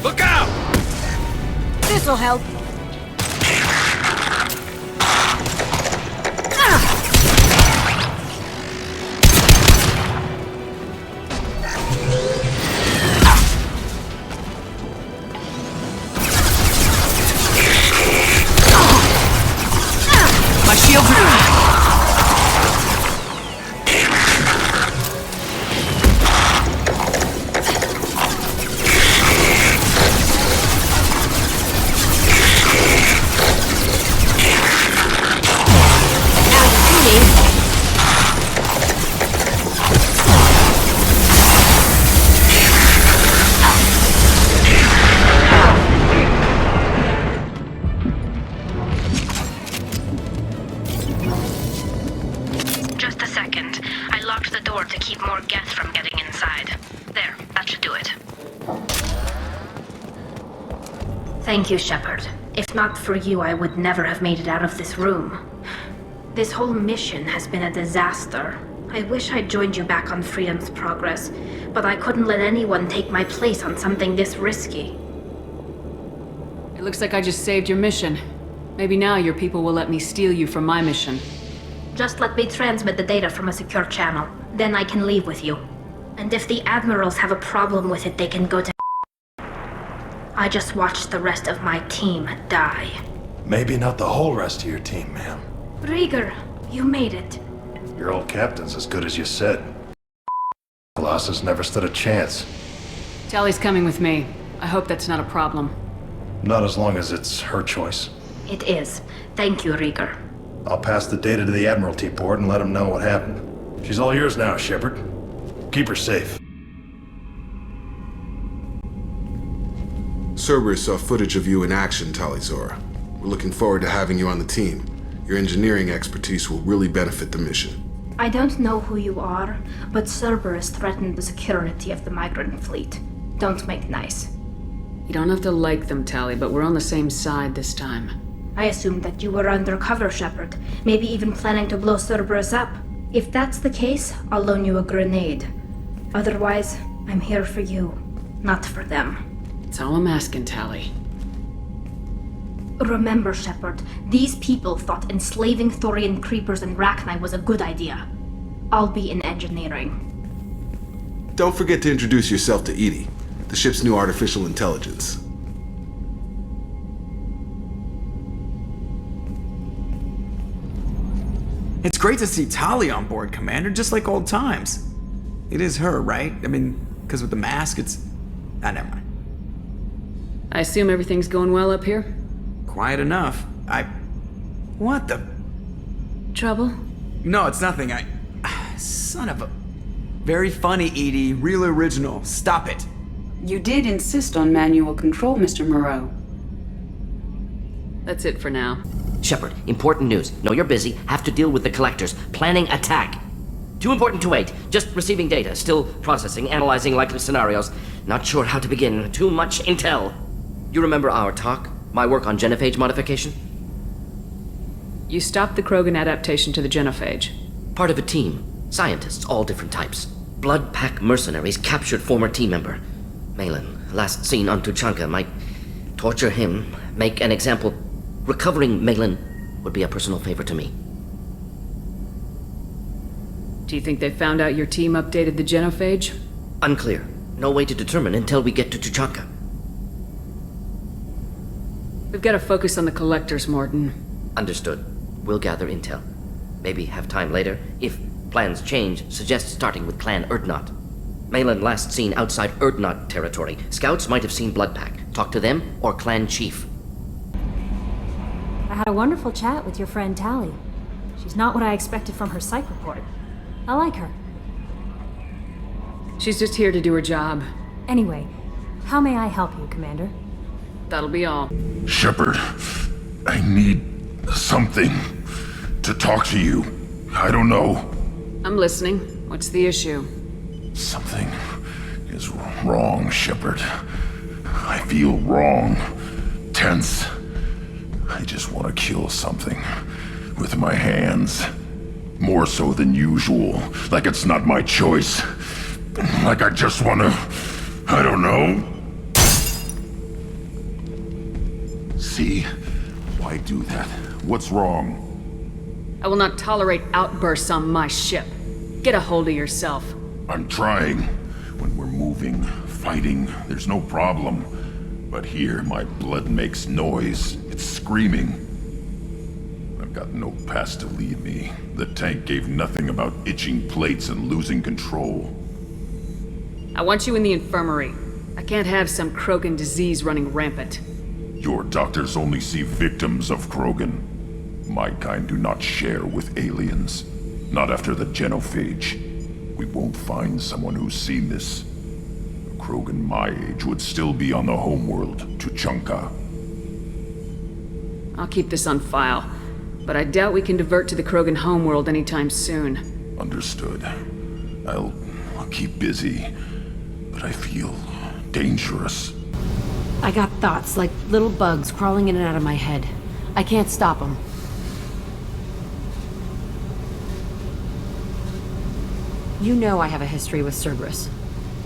Look out! This'll help. My shields are... Just a second. I locked the door to keep more Geth from getting inside. There, that should do it. Thank you, Shepard. If not for you, I would never have made it out of this room. This whole mission has been a disaster. I wish I'd joined you back on Freedom's Progress, but I couldn't let anyone take my place on something this risky. It looks like I just saved your mission. Maybe now your people will let me steal you from my mission. Just let me transmit the data from a secure channel. Then I can leave with you. And if the Admirals have a problem with it, they can go to... I just watched the rest of my team die. Maybe not the whole rest of your team, ma'am. Rieger, you made it. Your old captain's as good as you said. Colossus never stood a chance. Tally's coming with me. I hope that's not a problem. Not as long as it's her choice. It is. Thank you, Rieger. I'll pass the data to the Admiralty board and let them know what happened. She's all yours now, Shepard. Keep her safe. Cerberus saw footage of you in action, Talizora. We're looking forward to having you on the team. Your engineering expertise will really benefit the mission. I don't know who you are, but Cerberus threatened the security of the migrant fleet. Don't make nice. You don't have to like them, Tally, but we're on the same side this time. I assumed that you were undercover, Shepard. Maybe even planning to blow Cerberus up. If that's the case, I'll loan you a grenade. Otherwise, I'm here for you, not for them. That's all I'm asking, Tally. Remember, Shepard, these people thought enslaving Thorian creepers and Rachni was a good idea. I'll be in engineering. Don't forget to introduce yourself to Edie, the ship's new artificial intelligence. It's great to see Tali on board, Commander, just like old times. It is her, right? I mean, because with the mask, it's... Ah, never mind. I assume everything's going well up here? Quiet enough. What the? Trouble? No, it's nothing. Son of a... Very funny, Edie. Real original. Stop it. You did insist on manual control, Mr. Moreau. That's it for now. Shepard, important news. Know you're busy. Have to deal with the collectors. Planning attack. Too important to wait. Just receiving data. Still processing, analyzing likely scenarios. Not sure how to begin. Too much intel. You remember our talk? My work on genophage modification? You stopped the Krogan adaptation to the genophage. Part of a team. Scientists, all different types. Blood Pack mercenaries captured former team member. Malin, last seen on Tuchanka, might torture him, make an example. Recovering Malin would be a personal favor to me. Do you think they found out your team updated the genophage? Unclear. No way to determine until we get to Tuchanka. We've got to focus on the collectors, Morton. Understood. We'll gather intel. Maybe have time later. If plans change, suggest starting with Clan Erdnot. Malin last seen outside Erdnot territory. Scouts might have seen Bloodpack. Talk to them or Clan Chief. I had a wonderful chat with your friend Tali. She's not what I expected from her psych report. I like her. She's just here to do her job. Anyway, how may I help you, Commander? That'll be all. Shepard, I need something to talk to you. I don't know. I'm listening. What's the issue? Something is wrong, Shepard. I feel wrong. Tense. I just want to kill something with my hands. More so than usual. Like it's not my choice. Like I just want to... I don't know. See? Why do that? What's wrong? I will not tolerate outbursts on my ship. Get a hold of yourself. I'm trying. When we're moving, fighting, there's no problem. But here, my blood makes noise. It's screaming. I've got no past to lead me. The tank gave nothing about itching plates and losing control. I want you in the infirmary. I can't have some Krogan disease running rampant. Your doctors only see victims of Krogan. My kind do not share with aliens. Not after the genophage. We won't find someone who's seen this. A Krogan my age would still be on the homeworld, Tuchanka. I'll keep this on file, but I doubt we can divert to the Krogan homeworld anytime soon. Understood. I'll keep busy, but I feel dangerous. I got thoughts like little bugs crawling in and out of my head. I can't stop them. You know I have a history with Cerberus.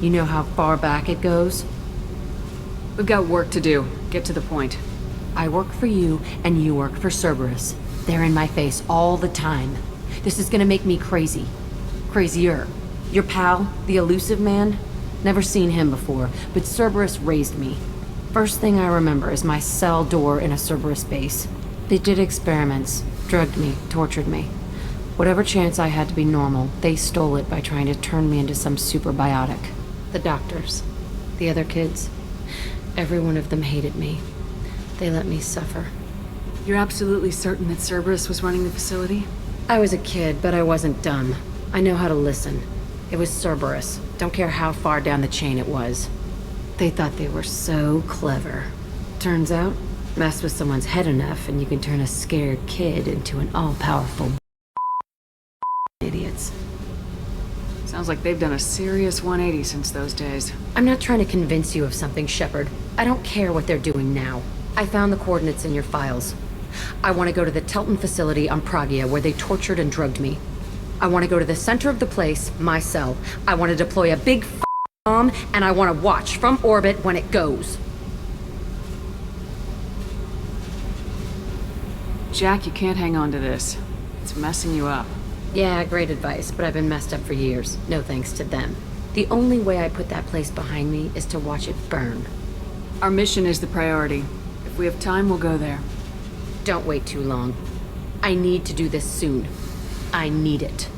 You know how far back it goes? We've got work to do. Get to the point. I work for you, and you work for Cerberus. They're in my face all the time. This is gonna make me crazy. Crazier. Your pal, the elusive man? Never seen him before, but Cerberus raised me. First thing I remember is my cell door in a Cerberus base. They did experiments, drugged me, tortured me. Whatever chance I had to be normal, they stole it by trying to turn me into some superbiotic. The doctors, the other kids, every one of them hated me. They let me suffer. You're absolutely certain that Cerberus was running the facility? I was a kid, but I wasn't dumb. I know how to listen. It was Cerberus. Don't care how far down the chain it was. They thought they were so clever. Turns out, mess with someone's head enough and you can turn a scared kid into an all-powerful idiots. Sounds like they've done a serious 180 since those days. I'm not trying to convince you of something, Shepard. I don't care what they're doing now. I found the coordinates in your files. I want to go to the Telton facility on Pragia where they tortured and drugged me. I want to go to the center of the place, my cell. I want to deploy a big bomb, and I want to watch from orbit when it goes. Jack, you can't hang on to this. It's messing you up. Yeah, great advice, but I've been messed up for years. No thanks to them. The only way I put that place behind me is to watch it burn. Our mission is the priority. If we have time, we'll go there. Don't wait too long. I need to do this soon. I need it.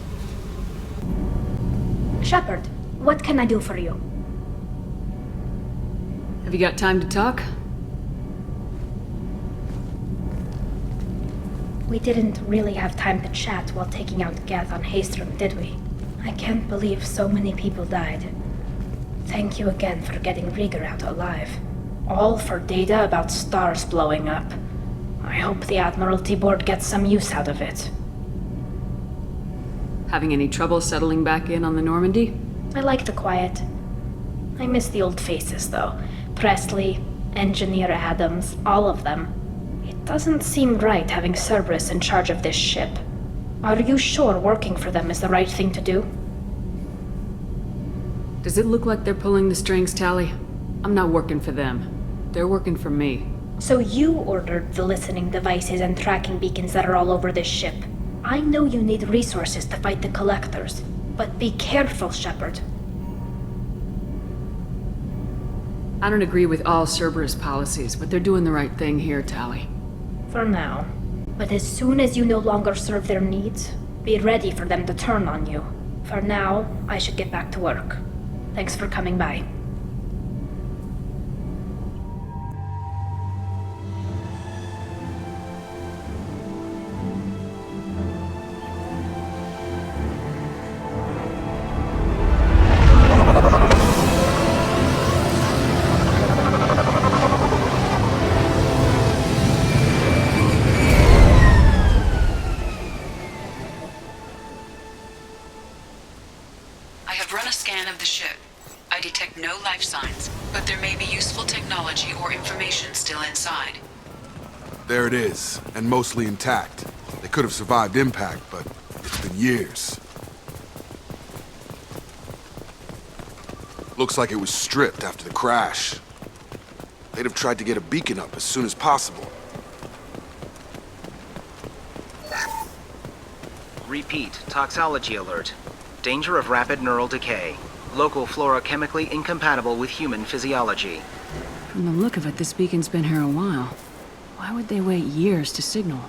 Shepard, what can I do for you? Have you got time to talk? We didn't really have time to chat while taking out Geth on Haystrom, did we? I can't believe so many people died. Thank you again for getting Rieger out alive. All for data about stars blowing up. I hope the Admiralty Board gets some use out of it. Having any trouble settling back in on the Normandy? I like the quiet. I miss the old faces, though. Presley, Engineer Adams, all of them. It doesn't seem right having Cerberus in charge of this ship. Are you sure working for them is the right thing to do? Does it look like they're pulling the strings, Tally? I'm not working for them. They're working for me. So you ordered the listening devices and tracking beacons that are all over this ship. I know you need resources to fight the Collectors, but be careful, Shepard. I don't agree with all Cerberus policies, but they're doing the right thing here, Tally. For now. But as soon as you no longer serve their needs, be ready for them to turn on you. For now, I should get back to work. Thanks for coming by. I have run a scan of the ship. I detect no life signs, but there may be useful technology or information still inside. There it is, and mostly intact. They could have survived impact, but it's been years. Looks like it was stripped after the crash. They'd have tried to get a beacon up as soon as possible. Repeat, toxology alert. Danger of rapid neural decay. Local flora chemically incompatible with human physiology. From the look of it, this beacon's been here a while. Why would they wait years to signal?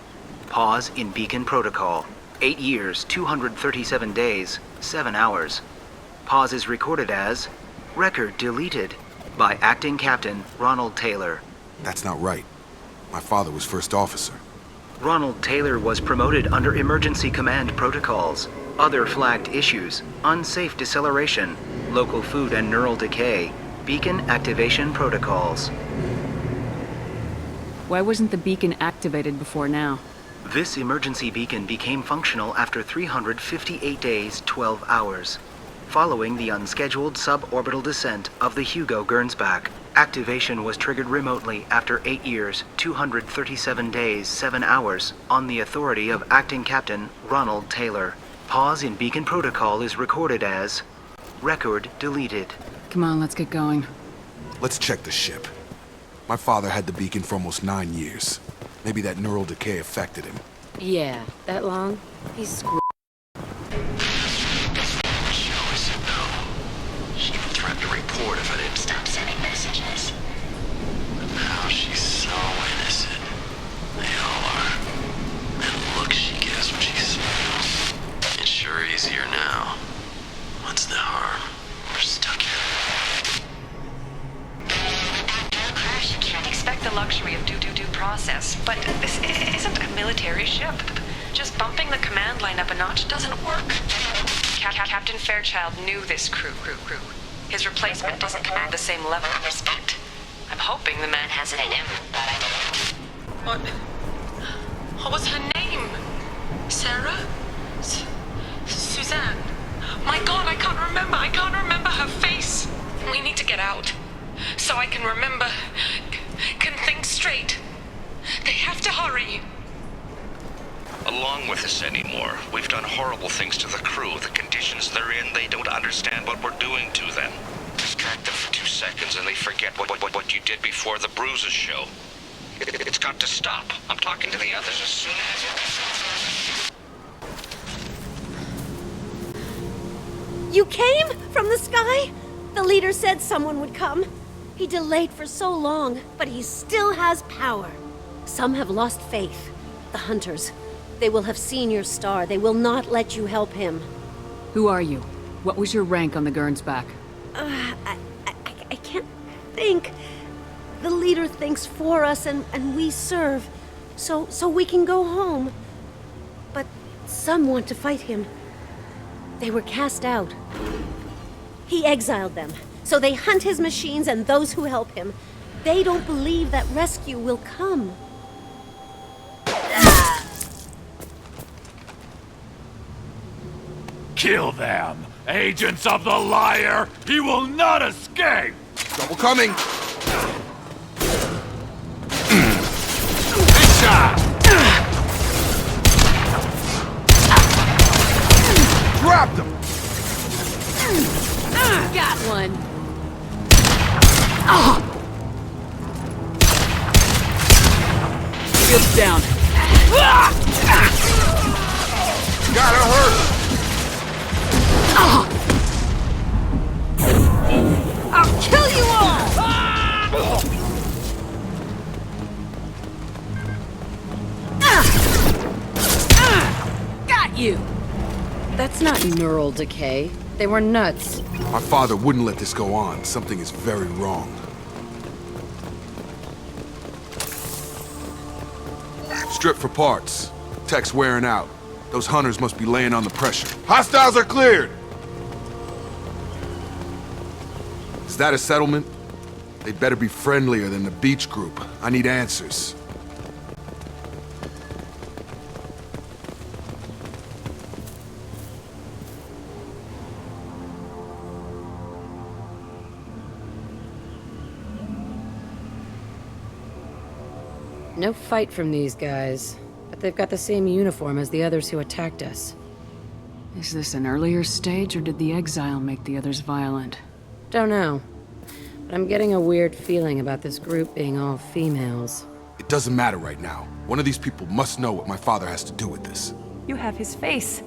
Pause in beacon protocol. 8 years, 237 days, 7 hours. Pause is recorded as record deleted by Acting Captain Ronald Taylor. That's not right. My father was first officer. Ronald Taylor was promoted under emergency command protocols. Other flagged issues: unsafe deceleration, local food and neural decay, beacon activation protocols. Why wasn't the beacon activated before now? This emergency beacon became functional after 358 days, 12 hours. Following the unscheduled suborbital descent of the Hugo Gernsback, activation was triggered remotely after 8 years, 237 days, 7 hours on the authority of Acting Captain Ronald Taylor. Pause in beacon protocol is recorded as record deleted. Come on, let's get going. Let's check the ship. My father had the beacon for almost 9 years. Maybe that neural decay affected him. Yeah, that long? He's screwed. She always said no. She even threatened to report if I didn't stop sending messages. But now she's so innocent. They all are. And look she gives when she smiles. It's sure easier now. What's the harm? We're stuck here. After a crash, you can't expect the luxury of due process. But this isn't a military ship. Just bumping the command line up a notch doesn't work. Captain Fairchild knew this crew. His replacement doesn't command the same level of respect. I'm hoping the man has it in him. What was her name? Sarah? Suzanne? My God, I can't remember. I can't remember her face. We need to get out. So I can remember. Can think straight. They have to hurry. Along with us anymore. We've done horrible things to the crew. The conditions they're in, they don't understand what we're doing to them. Distract them for 2 seconds and they forget what you did before the bruises show. It's got to stop. I'm talking to the others as soon as... You came? From the sky? The leader said someone would come. He delayed for so long, but he still has power. Some have lost faith. The Hunters. They will have seen your star. They will not let you help him. Who are you? What was your rank on the Gernsback? I can't think. The leader thinks for us and we serve. So we can go home. Some want to fight him. They were cast out. He exiled them, so they hunt his machines and those who help him. They don't believe that rescue will come. Kill them! Agents of the liar! He will not escape! Double coming! Headshot! Dropped him! Got one! Shield's down. Gotta hurt! I'll kill you all! Got you! That's not neural decay. They were nuts. My father wouldn't let this go on. Something is very wrong. Strip for parts. Tech's wearing out. Those hunters must be laying on the pressure. Hostiles are cleared! Is that a settlement? They'd better be friendlier than the beach group. I need answers. No fight from these guys, but they've got the same uniform as the others who attacked us. Is this an earlier stage, or did the exile make the others violent? Don't know, but I'm getting a weird feeling about this group being all females. It doesn't matter right now. One of these people must know what my father has to do with this. You have his face.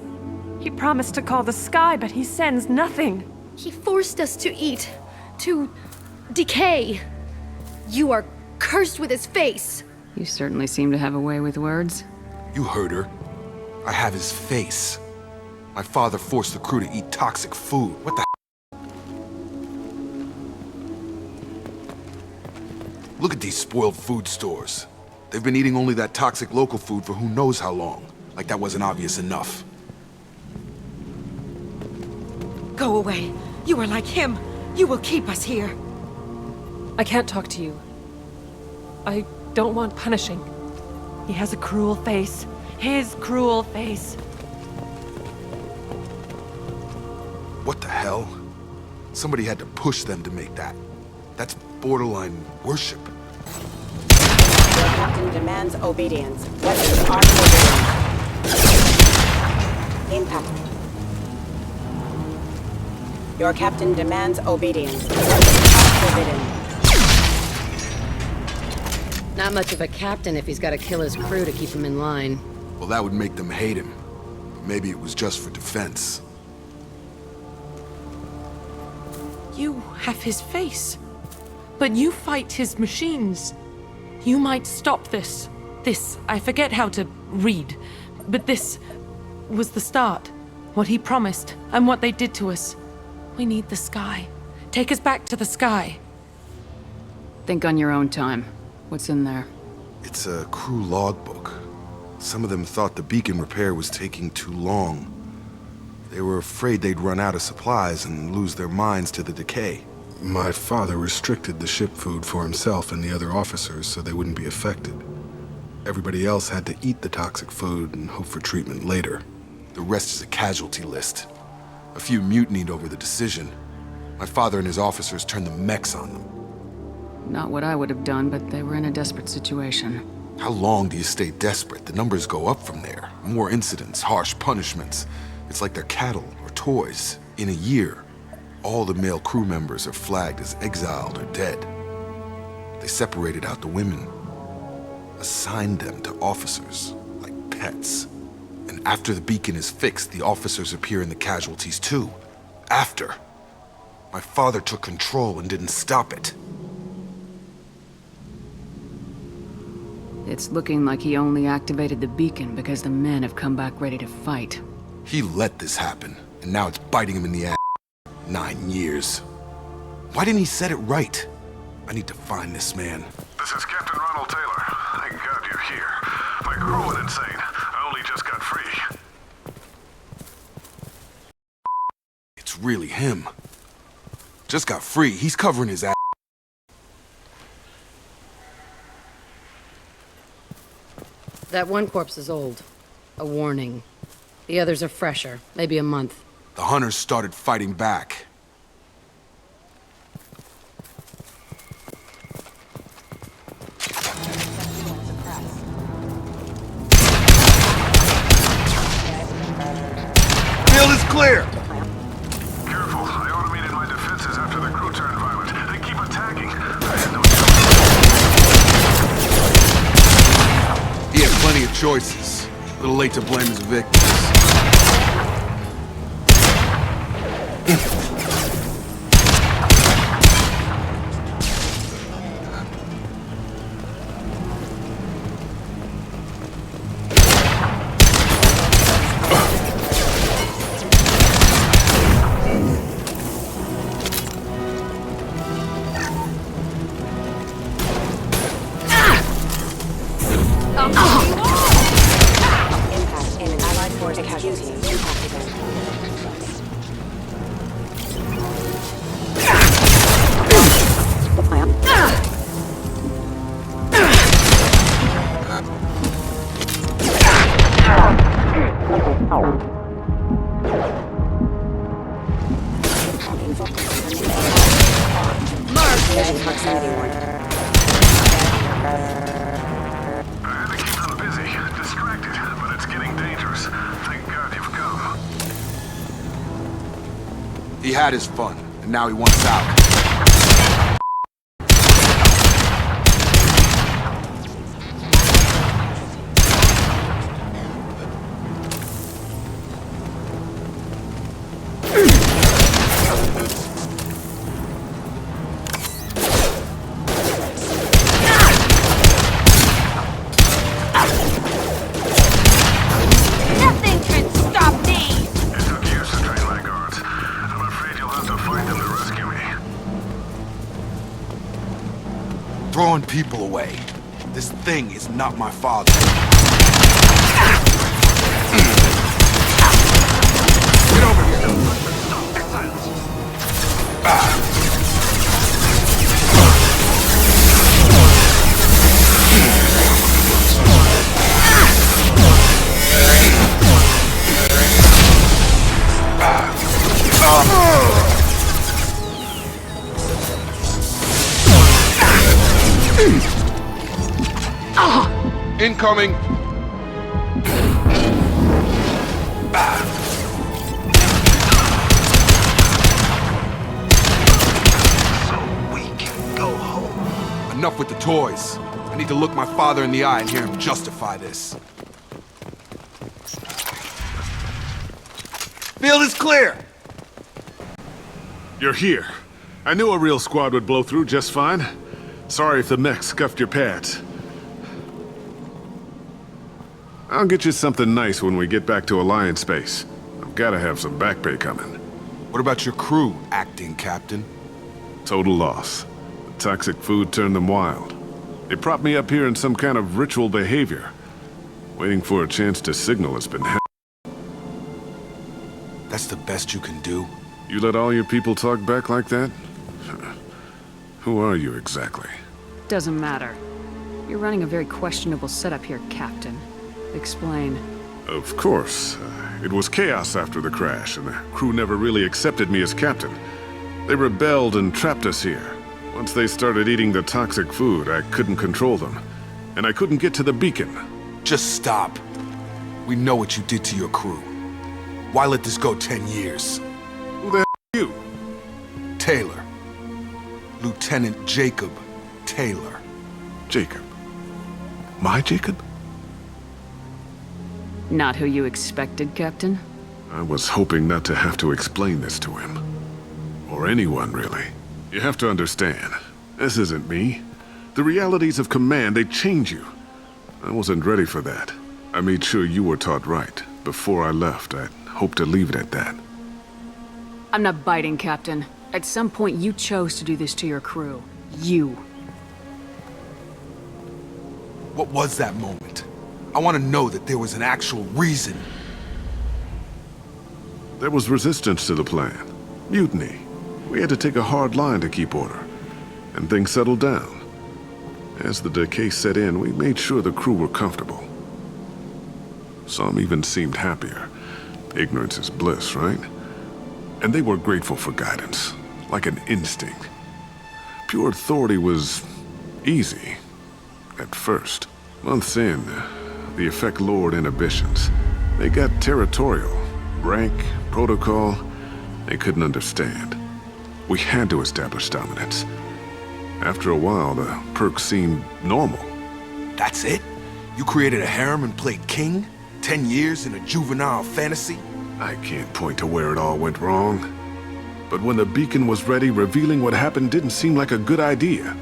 He promised to call the sky, but he sends nothing. He forced us to eat, to decay. You are cursed with his face. You certainly seem to have a way with words. You heard her. I have his face. My father forced the crew to eat toxic food. What the Look at these spoiled food stores. They've been eating only that toxic local food for who knows how long. Like that wasn't obvious enough. Go away. You are like him. You will keep us here. I can't talk to you. I don't want punishing. He has a cruel face. His cruel face. What the hell? Somebody had to push them to make that. That's borderline worship. Your captain demands obedience. Weapons are forbidden. Impact. Your captain demands obedience. Weapons are forbidden. Not much of a captain if he's got to kill his crew to keep him in line. Well, that would make them hate him. But maybe it was just for defense. You have his face. But you fight his machines. You might stop this. This, I forget how to read. But this was the start. What he promised, and what they did to us. We need the sky. Take us back to the sky. Think on your own time. What's in there? It's a crew logbook. Some of them thought the beacon repair was taking too long. They were afraid they'd run out of supplies and lose their minds to the decay. My father restricted the ship food for himself and the other officers so they wouldn't be affected. Everybody else had to eat the toxic food and hope for treatment later. The rest is a casualty list. A few mutinied over the decision. My father and his officers turned the mechs on them. Not what I would have done, but they were in a desperate situation. How long do you stay desperate? The numbers go up from there. More incidents, harsh punishments. It's like they're cattle or toys. In a year, all the male crew members are flagged as exiled or dead. They separated out the women, assigned them to officers, like pets. And after the beacon is fixed, the officers appear in the casualties too. After. My father took control and didn't stop it. It's looking like he only activated the beacon because the men have come back ready to fight. He let this happen, and now it's biting him in the ass. 9 years. Why didn't he set it right? I need to find this man. This is Captain Ronald Taylor. Thank God you're here. My crew went insane. I only just got free. it's really him. Just got free. He's covering his ass. That one corpse is old. A warning. The others are fresher, maybe a month. The hunters started fighting back. Field is clear! Careful, I automated my defenses after the crew turned violent. They keep attacking. I had no choice. He had plenty of choices. A little late to blame his victims. Impact in an allied force casualty. Impact event. Proximity warning. I had to keep them busy, distracted, but it's getting dangerous. Thank God you've come. He had his fun, and now he wants out. Nothing can stop me! It took years to train my guards. I'm afraid you'll have to fight them to rescue me. Throwing people away. This thing is not my father. Get over here. Incoming! So we can go home. Enough with the toys. I need to look my father in the eye and hear him justify this. Field is clear! You're here. I knew a real squad would blow through just fine. Sorry if the mech scuffed your pads. I'll get you something nice when we get back to Alliance Base. I've gotta have some back pay coming. What about your crew, acting captain? Total loss. The toxic food turned them wild. They propped me up here in some kind of ritual behavior. Waiting for a chance to signal has been hell. That's the best you can do? You let all your people talk back like that? Who are you exactly? Doesn't matter. You're running a very questionable setup here, Captain. Explain. Of course. It was chaos after the crash, and the crew never really accepted me as captain. They rebelled and trapped us here. Once they started eating the toxic food, I couldn't control them. And I couldn't get to the beacon. Just stop. We know what you did to your crew. Why let this go 10 years? Who the hell are you? Taylor. Lieutenant Jacob Taylor. Jacob? My Jacob? Not who you expected, Captain? I was hoping not to have to explain this to him. Or anyone, really. You have to understand, this isn't me. The realities of command, they change you. I wasn't ready for that. I made sure you were taught right. Before I left, I hoped to leave it at that. I'm not biting, Captain. At some point, you chose to do this to your crew. You. What was that moment? I want to know that there was an actual reason. There was resistance to the plan. Mutiny. We had to take a hard line to keep order, and things settled down. As the decay set in, we made sure the crew were comfortable. Some even seemed happier. Ignorance is bliss, right? And they were grateful for guidance, like an instinct. Pure authority was easy, at first. Months in, the effect lowered inhibitions. They got territorial. Rank, protocol, they couldn't understand. We had to establish dominance. After a while, the perks seemed normal. That's it? You created a harem and played king? 10 years in a juvenile fantasy? I can't point to where it all went wrong. But when the beacon was ready, revealing what happened didn't seem like a good idea.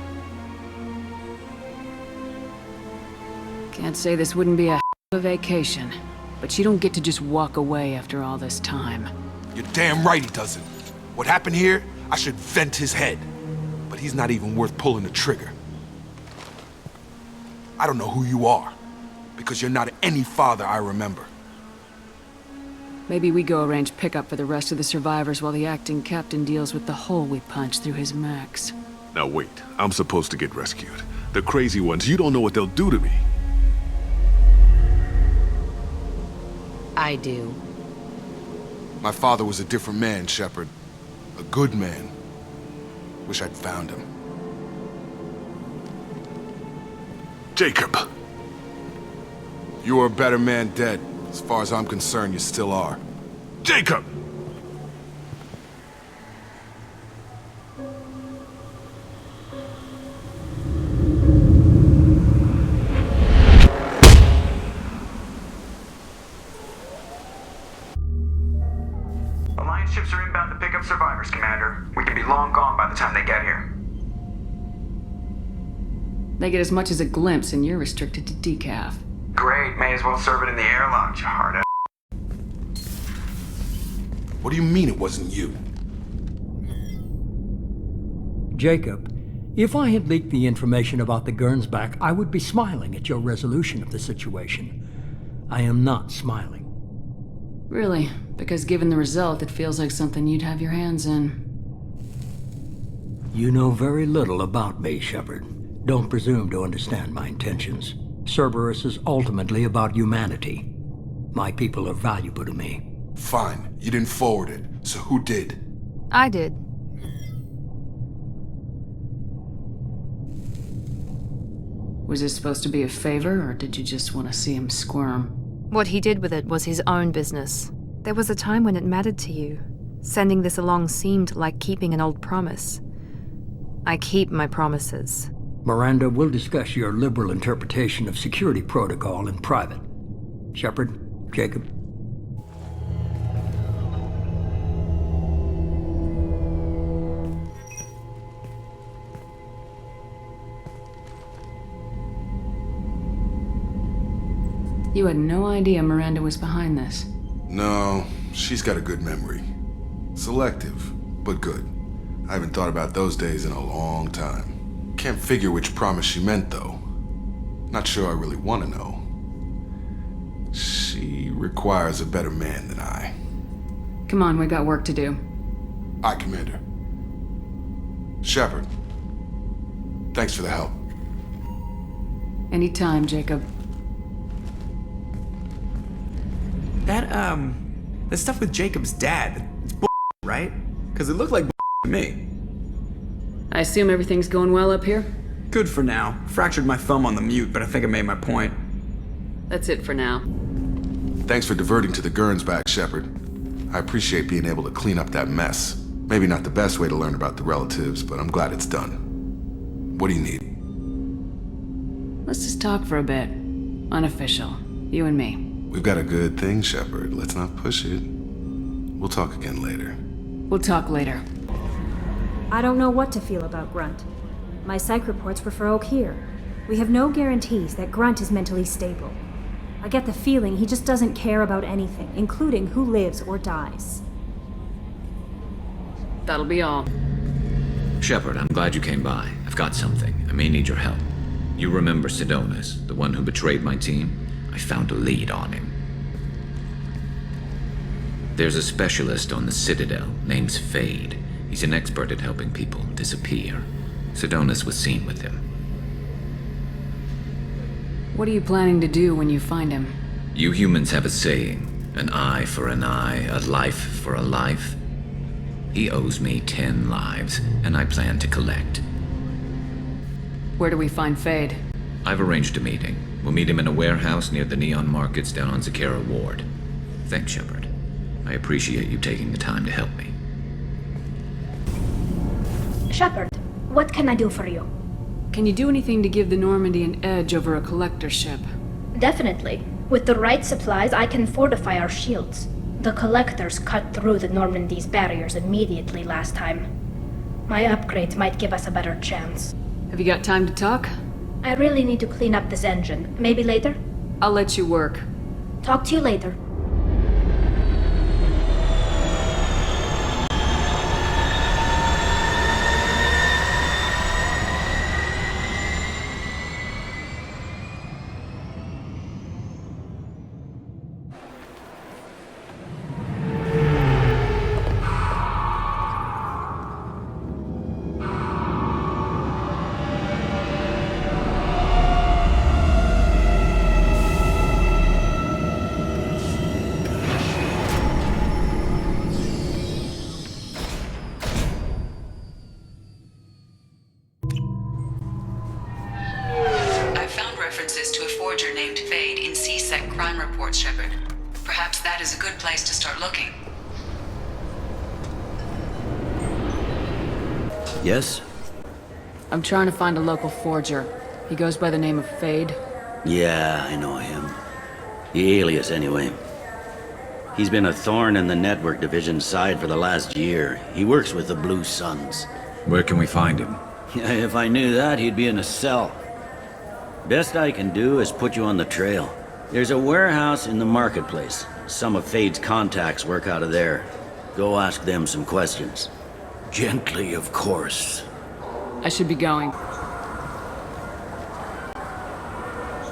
Can't say this wouldn't be a vacation, but you don't get to just walk away after all this time. You're damn right he doesn't. What happened here, I should vent his head. But he's not even worth pulling the trigger. I don't know who you are, because you're not any father I remember. Maybe we go arrange pickup for the rest of the survivors while the acting captain deals with the hole we punched through his max. Now wait, I'm supposed to get rescued. The crazy ones, you don't know what they'll do to me. I do. My father was a different man, Shepard. A good man. Wish I'd found him. Jacob! You were a better man dead. As far as I'm concerned, you still are. Jacob! Alliance ships are inbound to pick up survivors, Commander. We could be long gone by the time they get here. They get as much as a glimpse, and you're restricted to decaf. Great, may as well serve it in the airlock, you hard ass. What do you mean it wasn't you? Jacob, if I had leaked the information about the Gernsback, I would be smiling at your resolution of the situation. I am not smiling. Really? Because given the result, it feels like something you'd have your hands in. You know very little about me, Shepard. Don't presume to understand my intentions. Cerberus is ultimately about humanity. My people are valuable to me. Fine. You didn't forward it. So who did? I did. Was this supposed to be a favor, or did you just want to see him squirm? What he did with it was his own business. There was a time when it mattered to you. Sending this along seemed like keeping an old promise. I keep my promises. Miranda, we'll discuss your liberal interpretation of security protocol in private. Shepard, Jacob. You had no idea Miranda was behind this. No, she's got a good memory. Selective, but good. I haven't thought about those days in a long time. Can't figure which promise she meant, though. Not sure I really want to know. She requires a better man than I. Come on, we got work to do. Aye, Commander. Shepard, thanks for the help. Anytime, Jacob. That stuff with Jacob's dad, it's bull, right? Because it looked like bull to me. I assume everything's going well up here? Good for now. Fractured my thumb on the mute, but I think I made my point. That's it for now. Thanks for diverting to the Gernsback, Shepard. I appreciate being able to clean up that mess. Maybe not the best way to learn about the relatives, but I'm glad it's done. What do you need? Let's just talk for a bit. Unofficial. You and me. We've got a good thing, Shepard. Let's not push it. We'll talk again later. We'll talk later. I don't know what to feel about Grunt. My psych reports refer Oak here. We have no guarantees that Grunt is mentally stable. I get the feeling he just doesn't care about anything, including who lives or dies. That'll be all. Shepard, I'm glad you came by. I've got something. I may need your help. You remember Sidonis, the one who betrayed my team? I found a lead on him. There's a specialist on the Citadel named Fade. He's an expert at helping people disappear. Sidonis was seen with him. What are you planning to do when you find him? You humans have a saying, an eye for an eye, a life for a life. He owes me 10 lives, and I plan to collect. Where do we find Fade? I've arranged a meeting. We'll meet him in a warehouse near the Neon Markets down on Zakera Ward. Thanks, Shepard. I appreciate you taking the time to help me. Shepard, what can I do for you? Can you do anything to give the Normandy an edge over a collector ship? Definitely. With the right supplies, I can fortify our shields. The collectors cut through the Normandy's barriers immediately last time. My upgrades might give us a better chance. Have you got time to talk? I really need to clean up this engine. Maybe later? I'll let you work. Talk to you later. Shepard. Perhaps that is a good place to start looking. Yes? I'm trying to find a local forger. He goes by the name of Fade. Yeah, I know him. The alias, anyway. He's been a thorn in the network division's side for the last year. He works with the Blue Suns. Where can we find him? If I knew that, he'd be in a cell. Best I can do is put you on the trail. There's a warehouse in the marketplace. Some of Fade's contacts work out of there. Go ask them some questions. Gently, of course. I should be going.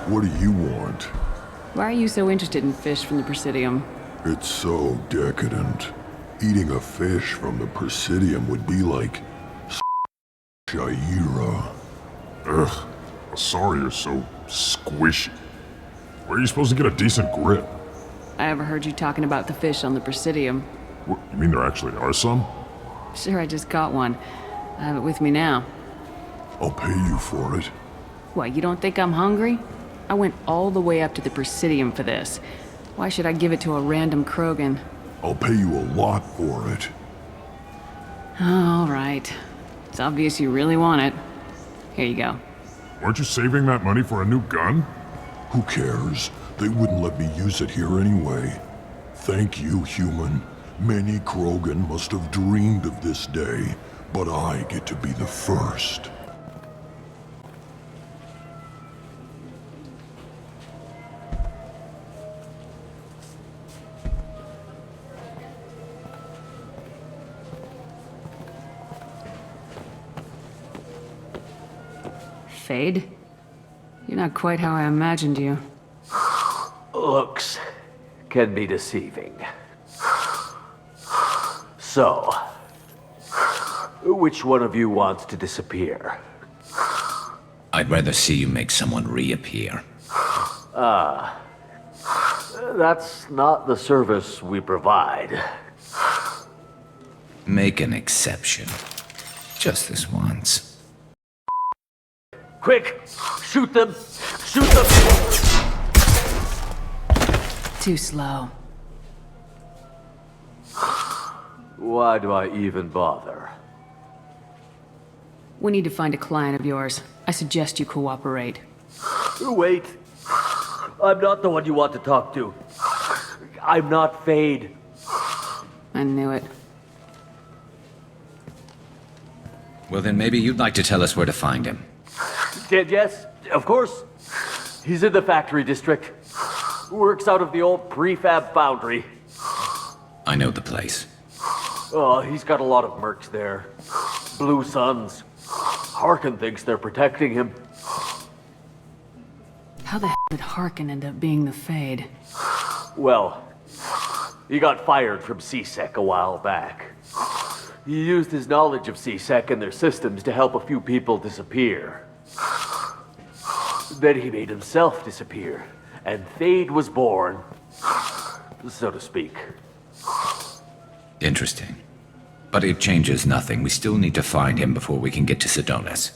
What do you want? Why are you so interested in fish from the Presidium? It's so decadent. Eating a fish from the Presidium would be like... Shaira. Ugh. Sorry you're so squishy. Where are you supposed to get a decent grip? I overheard you talking about the fish on the Presidium. What, you mean there actually are some? Sure, I just caught one. I have it with me now. I'll pay you for it. What, you don't think I'm hungry? I went all the way up to the Presidium for this. Why should I give it to a random Krogan? I'll pay you a lot for it. All right. It's obvious you really want it. Here you go. Weren't you saving that money for a new gun? Who cares? They wouldn't let me use it here anyway. Thank you, human. Many Krogan must have dreamed of this day, but I get to be the first. Fade? You're not quite how I imagined you. Looks can be deceiving. So, which one of you wants to disappear? I'd rather see you make someone reappear. That's not the service we provide. Make an exception. Just this once. Quick! Shoot them! Shoot them! Too slow. Why do I even bother? We need to find a client of yours. I suggest you cooperate. Wait. I'm not the one you want to talk to. I'm not Fade. I knew it. Well, then maybe you'd like to tell us where to find him. Yes, of course. He's in the factory district. Works out of the old prefab foundry. I know the place. Oh, he's got a lot of mercs there. Blue Suns. Harkin thinks they're protecting him. How the hell did Harkin end up being the Fade? Well, He got fired from CSEC a while back. He used his knowledge of CSEC and their systems to help a few people disappear. Then he made himself disappear, and Thade was born, so to speak. Interesting. But it changes nothing. We still need to find him before we can get to Sedonis.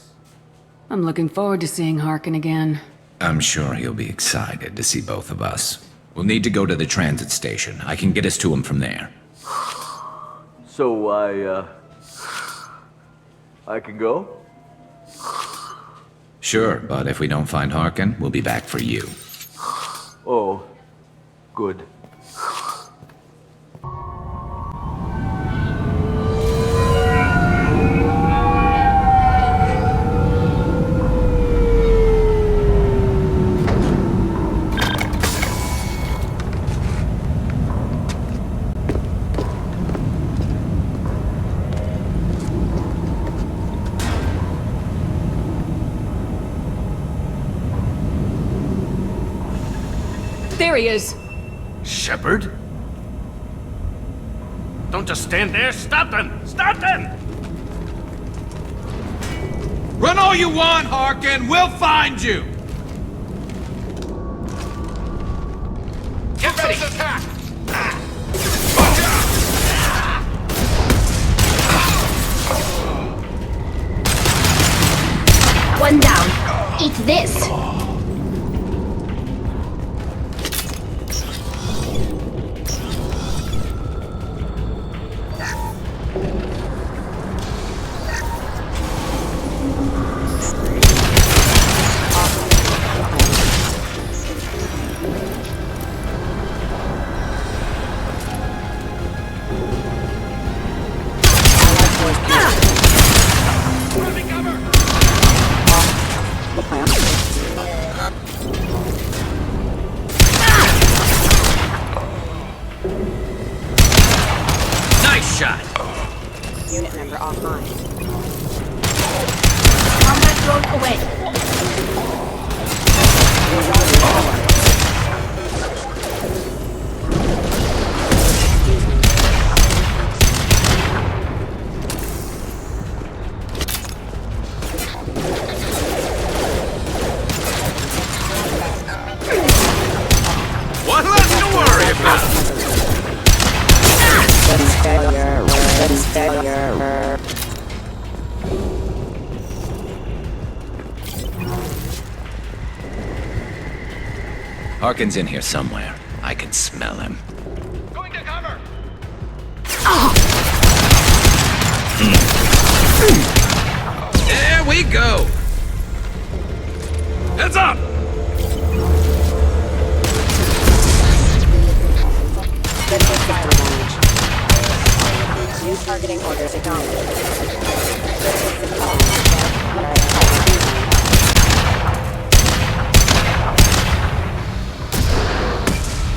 I'm looking forward to seeing Harkin again. I'm sure he'll be excited to see both of us. We'll need to go to the transit station. I can get us to him from there. So I can go? Sure, but if we don't find Harkin, we'll be back for you. Oh, good. There he is! Shepard? Don't just stand there! Stop them! Stop them! Run all you want, Harkin! We'll find you! Get ready! Attack! One down. Eat this. Nice shot! Unit member offline. Combat drone away. One less to worry about! Harkin's in here somewhere. I can smell him. Going to cover! There we go! Heads up! Fire damage. New targeting orders acknowledged.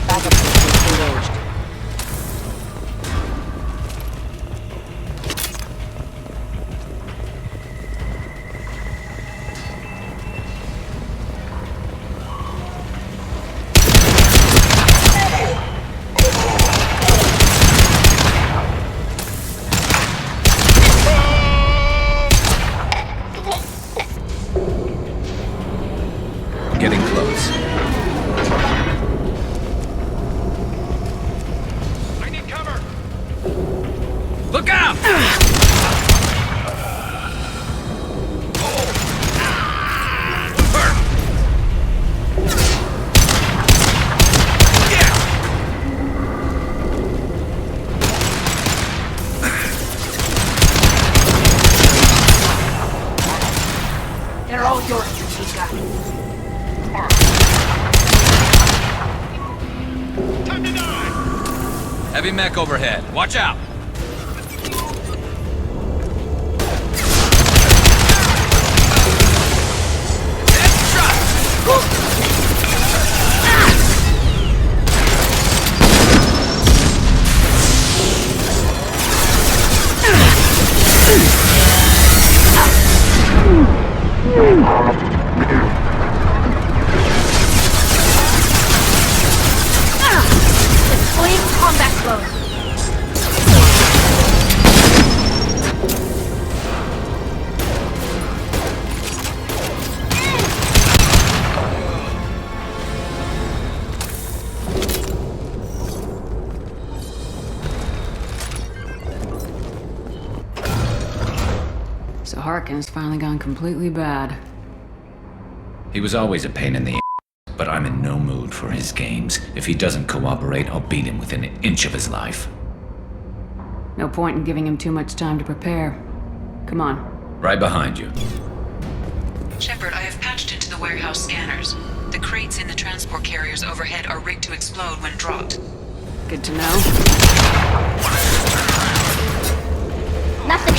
Backup systems engaged. Getting close. I need cover! Look out! They're all yours, Chica. Time to die! Heavy mech overhead. Watch out! Deploying combat drone. So Harkin's finally gone completely bad. He was always a pain in the ass, but I'm in no mood for his games. If he doesn't cooperate, I'll beat him within an inch of his life. No point in giving him too much time to prepare. Come on. Right behind you. Shepard, I have patched into the warehouse scanners. The crates in the transport carriers overhead are rigged to explode when dropped. Good to know. Nothing.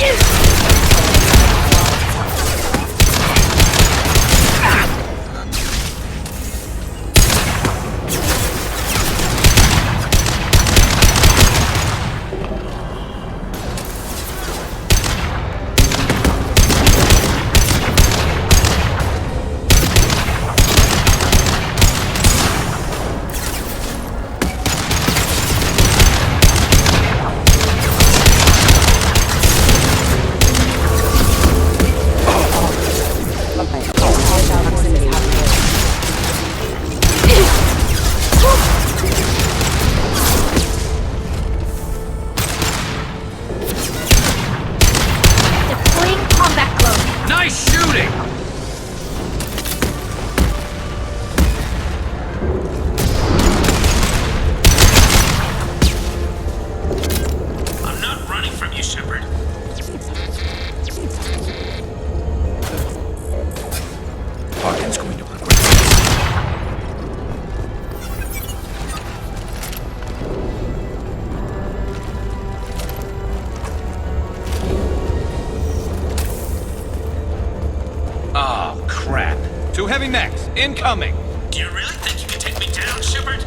Two heavy mechs, incoming! Do you really think you can take me down, Shepard?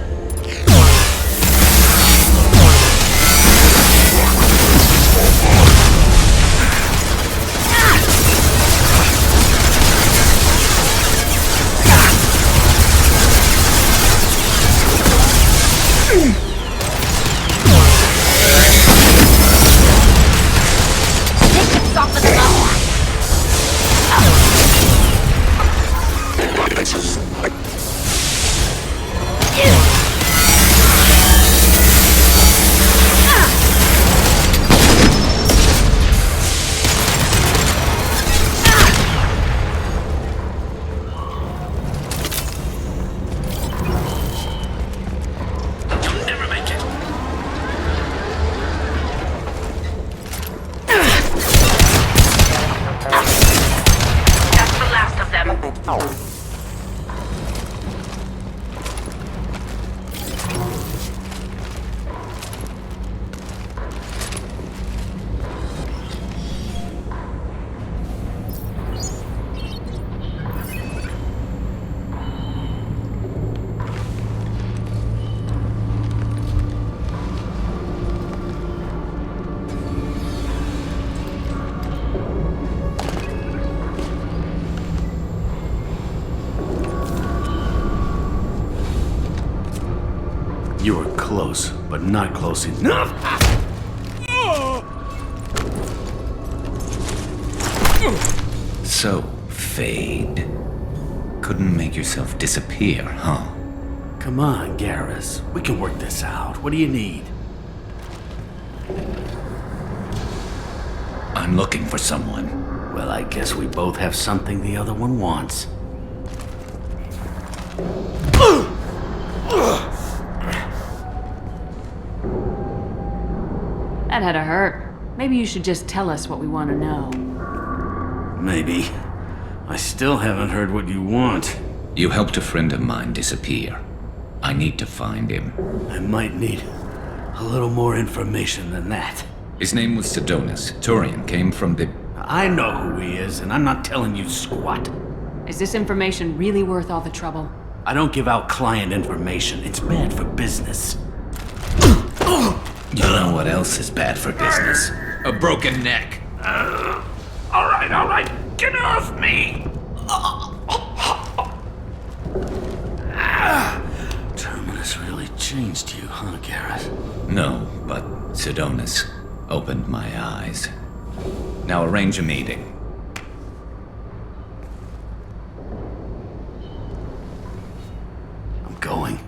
You were close, but not close enough. So, Fade. Couldn't make yourself disappear, huh? Come on, Garrus. We can work this out. What do you need? I'm looking for someone. Well, I guess we both have something the other one wants. That had to hurt. Maybe you should just tell us what we want to know. Maybe. I still haven't heard what you want. You helped a friend of mine disappear. I need to find him. I might need a little more information than that. His name was Sidonis. Turian came from the... I know who he is, and I'm not telling you squat. Is this information really worth all the trouble? I don't give out client information. It's bad for business. You know what else is bad for business? A broken neck. All right. Get off me! Terminus really changed you, huh, Garrus? No, but Sidonis opened my eyes. Now arrange a meeting. I'm going.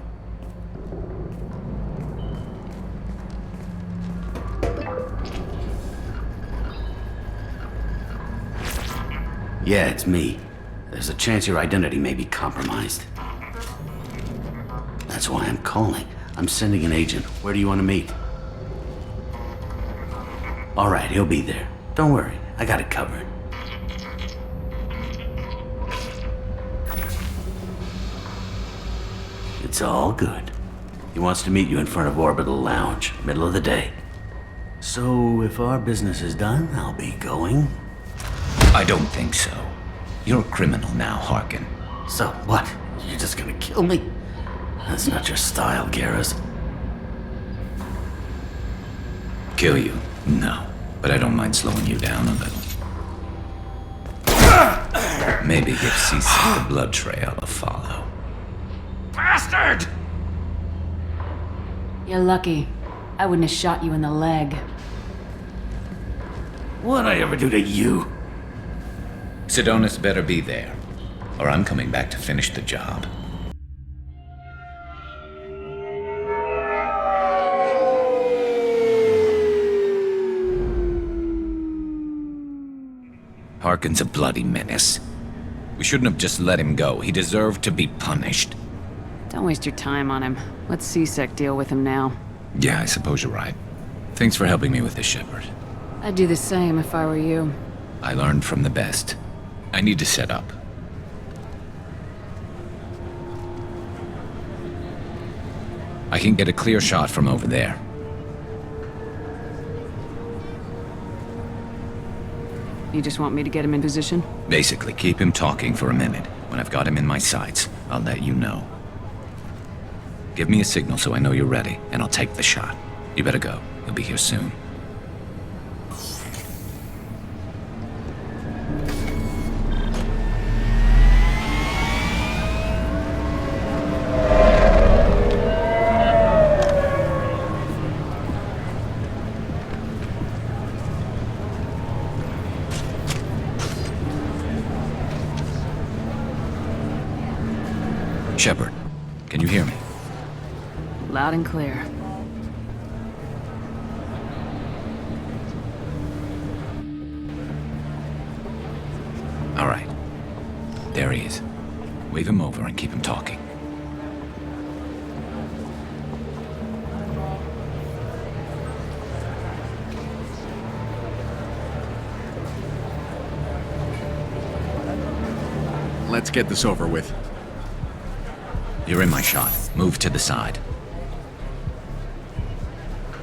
Yeah, it's me. There's a chance your identity may be compromised. That's why I'm calling. I'm sending an agent. Where do you want to meet? All right, he'll be there. Don't worry, I got it covered. It's all good. He wants to meet you in front of Orbital Lounge, middle of the day. So, if our business is done, I'll be going. I don't think so. You're a criminal now, Harkin. So, what? You're just gonna kill me? That's not your style, Garrus. Kill you? No. But I don't mind slowing you down a little. Maybe give Seasick the blood trail to follow. Bastard! You're lucky. I wouldn't have shot you in the leg. What'd I ever do to you? Sidonis better be there, or I'm coming back to finish the job. Harkin's a bloody menace. We shouldn't have just let him go. He deserved to be punished. Don't waste your time on him. Let C-Sec deal with him now. Yeah, I suppose you're right. Thanks for helping me with this, Shepard. I'd do the same if I were you. I learned from the best. I need to set up. I can get a clear shot from over there. You just want me to get him in position? Basically, keep him talking for a minute. When I've got him in my sights, I'll let you know. Give me a signal so I know you're ready, and I'll take the shot. You better go. He'll be here soon. Shepard, can you hear me? Loud and clear. All right. There he is. Wave him over and keep him talking. Let's get this over with. You're in my shot. Move to the side.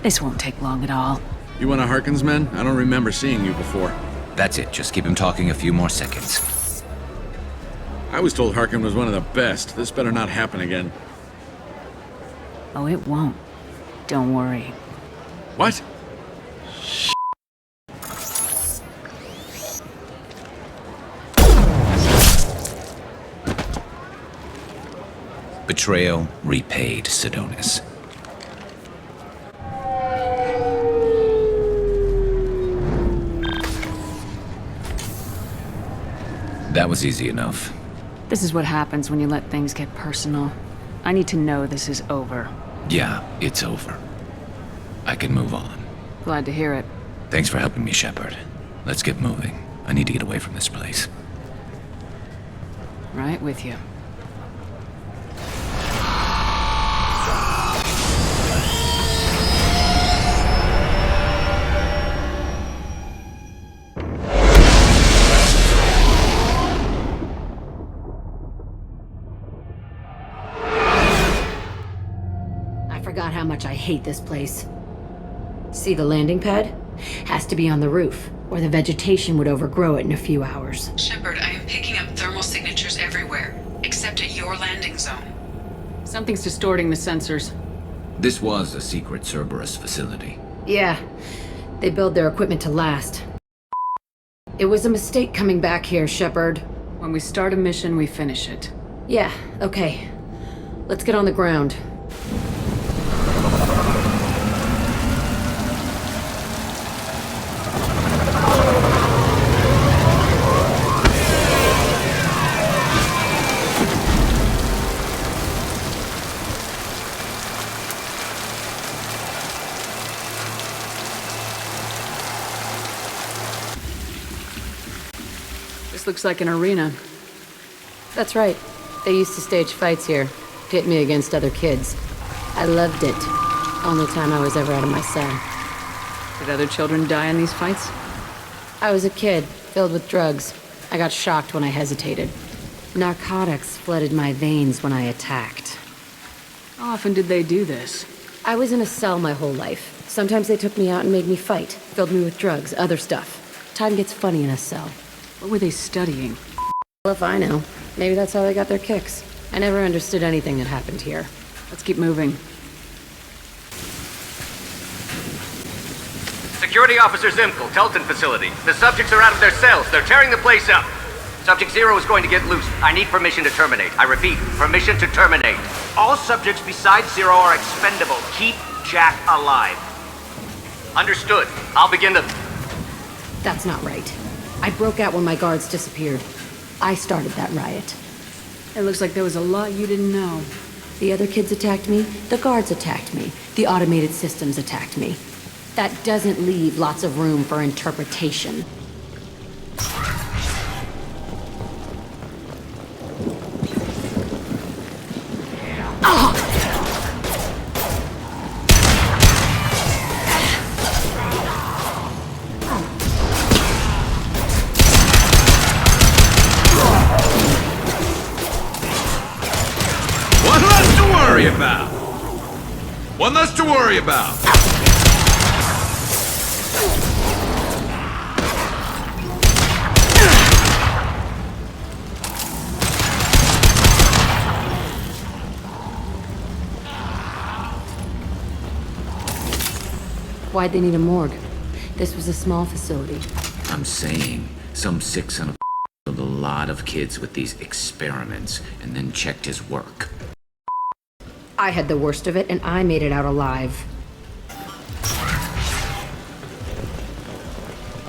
This won't take long at all. You one of Harkin's men? I don't remember seeing you before. That's it. Just keep him talking a few more seconds. I was told Harkin was one of the best. This better not happen again. Oh, it won't. Don't worry. What? Betrayal repaid, Sidonis. That was easy enough. This is what happens when you let things get personal. I need to know this is over. Yeah, it's over. I can move on. Glad to hear it. Thanks for helping me, Shepard. Let's get moving. I need to get away from this place. Right with you. Forgot how much I hate this place. See the landing pad? Has to be on the roof, or the vegetation would overgrow it in a few hours. Shepard, I am picking up thermal signatures everywhere, except at your landing zone. Something's distorting the sensors. This was a secret Cerberus facility. Yeah, they build their equipment to last. It was a mistake coming back here, Shepard. When we start a mission, we finish it. Yeah, okay. Let's get on the ground. This looks like an arena. That's right. They used to stage fights here, pit me against other kids. I loved it. Only time I was ever out of my cell. Did other children die in these fights? I was a kid, filled with drugs. I got shocked when I hesitated. Narcotics flooded my veins when I attacked. How often did they do this? I was in a cell my whole life. Sometimes they took me out and made me fight, filled me with drugs, other stuff. Time gets funny in a cell. What were they studying? Well, if I know. Maybe that's how they got their kicks. I never understood anything that happened here. Let's keep moving. Security Officer Zimkel, Telton facility. The subjects are out of their cells. They're tearing the place up. Subject 0 is going to get loose. I need permission to terminate. I repeat, permission to terminate. All subjects besides 0 are expendable. Keep Jack alive. Understood. I'll begin the... That's not right. I broke out when my guards disappeared. I started that riot. It looks like there was a lot you didn't know. The other kids attacked me, the guards attacked me, the automated systems attacked me. That doesn't leave lots of room for interpretation. One less to worry about. Why'd they need a morgue? This was a small facility. I'm saying, some sick son of killed a lot of kids with these experiments and then checked his work. I had the worst of it, and I made it out alive.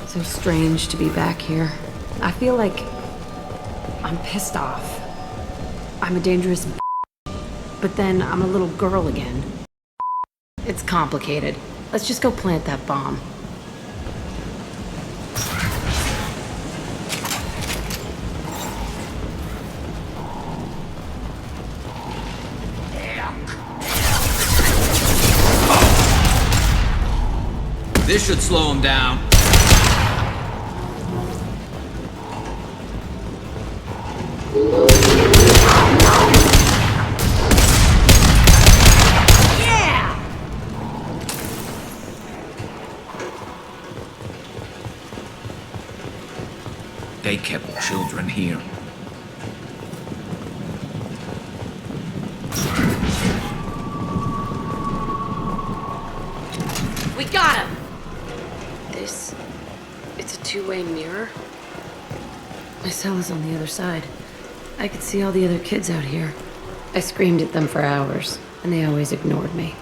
So strange to be back here. I feel like I'm pissed off. I'm a dangerous but then I'm a little girl again. It's complicated. Let's just go plant that bomb. This should slow him down. Yeah! They kept children here. We got him! It's a two-way mirror. My cell is on the other side. I could see all the other kids out here. I screamed at them for hours, and they always ignored me.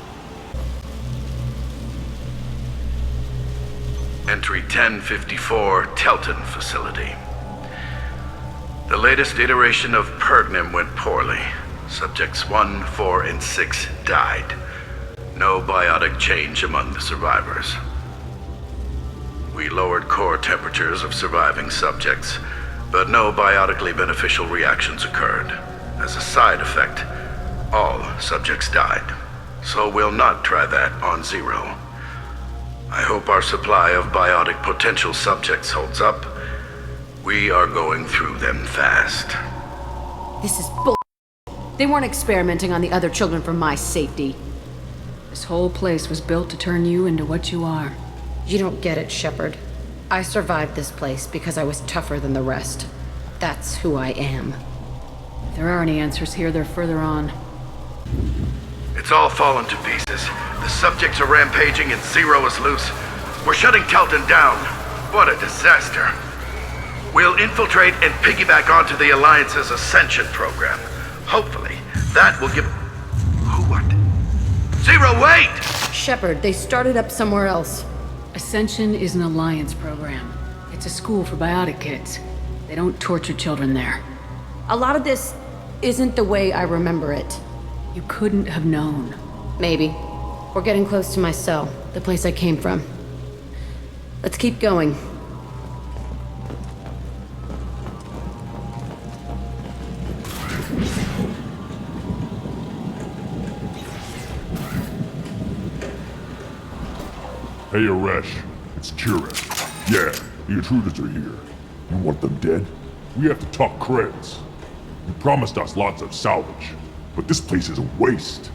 Entry 1054, Telton facility. The latest iteration of Pergnim went poorly. Subjects 1, 4, and 6 died. No biotic change among the survivors. We lowered core temperatures of surviving subjects, but no biotically beneficial reactions occurred. As a side effect, all subjects died. So we'll not try that on 0. I hope our supply of biotic potential subjects holds up. We are going through them fast. This is bull. They weren't experimenting on the other children for my safety. This whole place was built to turn you into what you are. You don't get it, Shepard. I survived this place because I was tougher than the rest. That's who I am. If there are any answers here, they're further on. It's all fallen to pieces. The subjects are rampaging and 0 is loose. We're shutting Telton down. What a disaster. We'll infiltrate and piggyback onto the Alliance's Ascension program. Hopefully, that will give... What? 0, wait! Shepard, they started up somewhere else. Ascension is an Alliance program. It's a school for biotic kids. They don't torture children there. A lot of this isn't the way I remember it. You couldn't have known. Maybe. We're getting close to my cell, the place I came from. Let's keep going. Hey, Aresh. It's Kira. Yeah, the intruders are here. You want them dead? We have to talk creds. You promised us lots of salvage, but this place is a waste.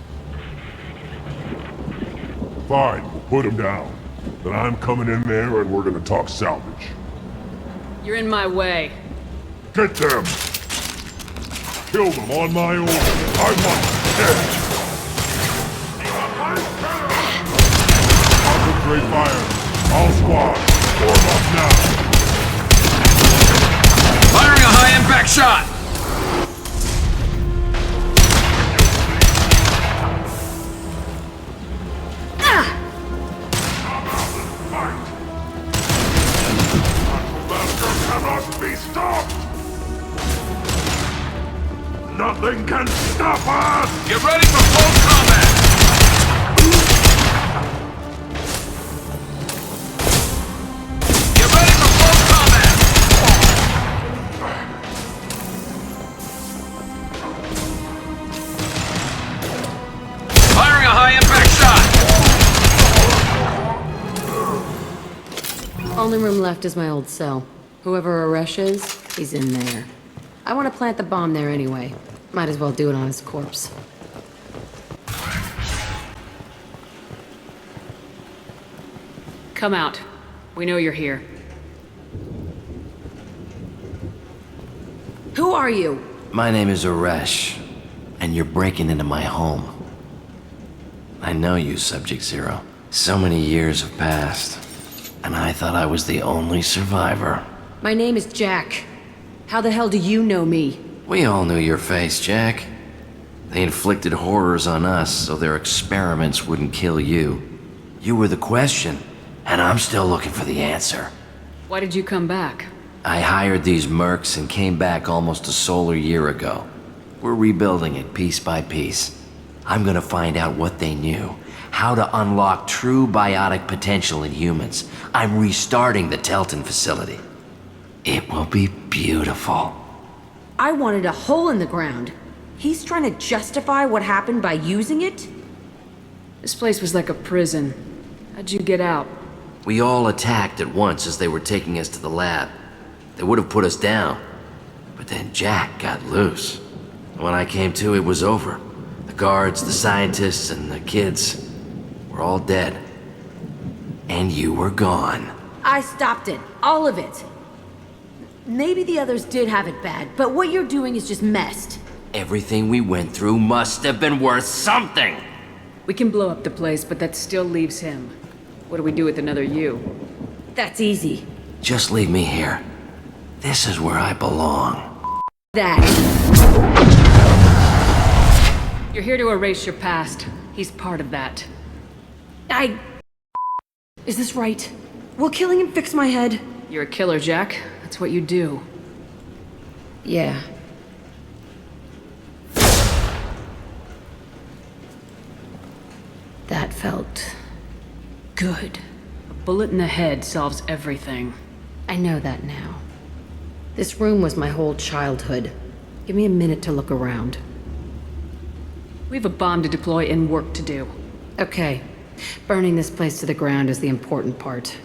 Fine, we'll put them down. Then I'm coming in there and we're gonna talk salvage. You're in my way. Get them! Kill them on my own. I want them dead! Concentrate fire. All squad, form up now. Firing a high-impact shot! Cannot be stopped! Nothing can stop us! Get ready for close combat! Get ready for close combat! Firing a high-impact shot! Only room left is my old cell. Whoever Aresh is, he's in there. I want to plant the bomb there anyway. Might as well do it on his corpse. Come out. We know you're here. Who are you? My name is Aresh, and you're breaking into my home. I know you, Subject Zero. So many years have passed, and I thought I was the only survivor. My name is Jack. How the hell do you know me? We all knew your face, Jack. They inflicted horrors on us so their experiments wouldn't kill you. You were the question, and I'm still looking for the answer. Why did you come back? I hired these mercs and came back almost a solar year ago. We're rebuilding it piece by piece. I'm gonna find out what they knew, how to unlock true biotic potential in humans. I'm restarting the Telton facility. It will be beautiful. I wanted a hole in the ground. He's trying to justify what happened by using it? This place was like a prison. How'd you get out? We all attacked at once as they were taking us to the lab. They would have put us down. But then Jack got loose. When I came to, it was over. The guards, the scientists, and the kids were all dead. And you were gone. I stopped it. All of it. Maybe the others did have it bad, but what you're doing is just messed. Everything we went through must have been worth something! We can blow up the place, but that still leaves him. What do we do with another you? That's easy. Just leave me here. This is where I belong. That. You're here to erase your past. He's part of that. Is this right? Will killing him fix my head? You're a killer, Jack. That's what you do. Yeah. That felt good. A bullet in the head solves everything. I know that now. This room was my whole childhood. Give me a minute to look around. We have a bomb to deploy and work to do. Okay. Burning this place to the ground is the important part.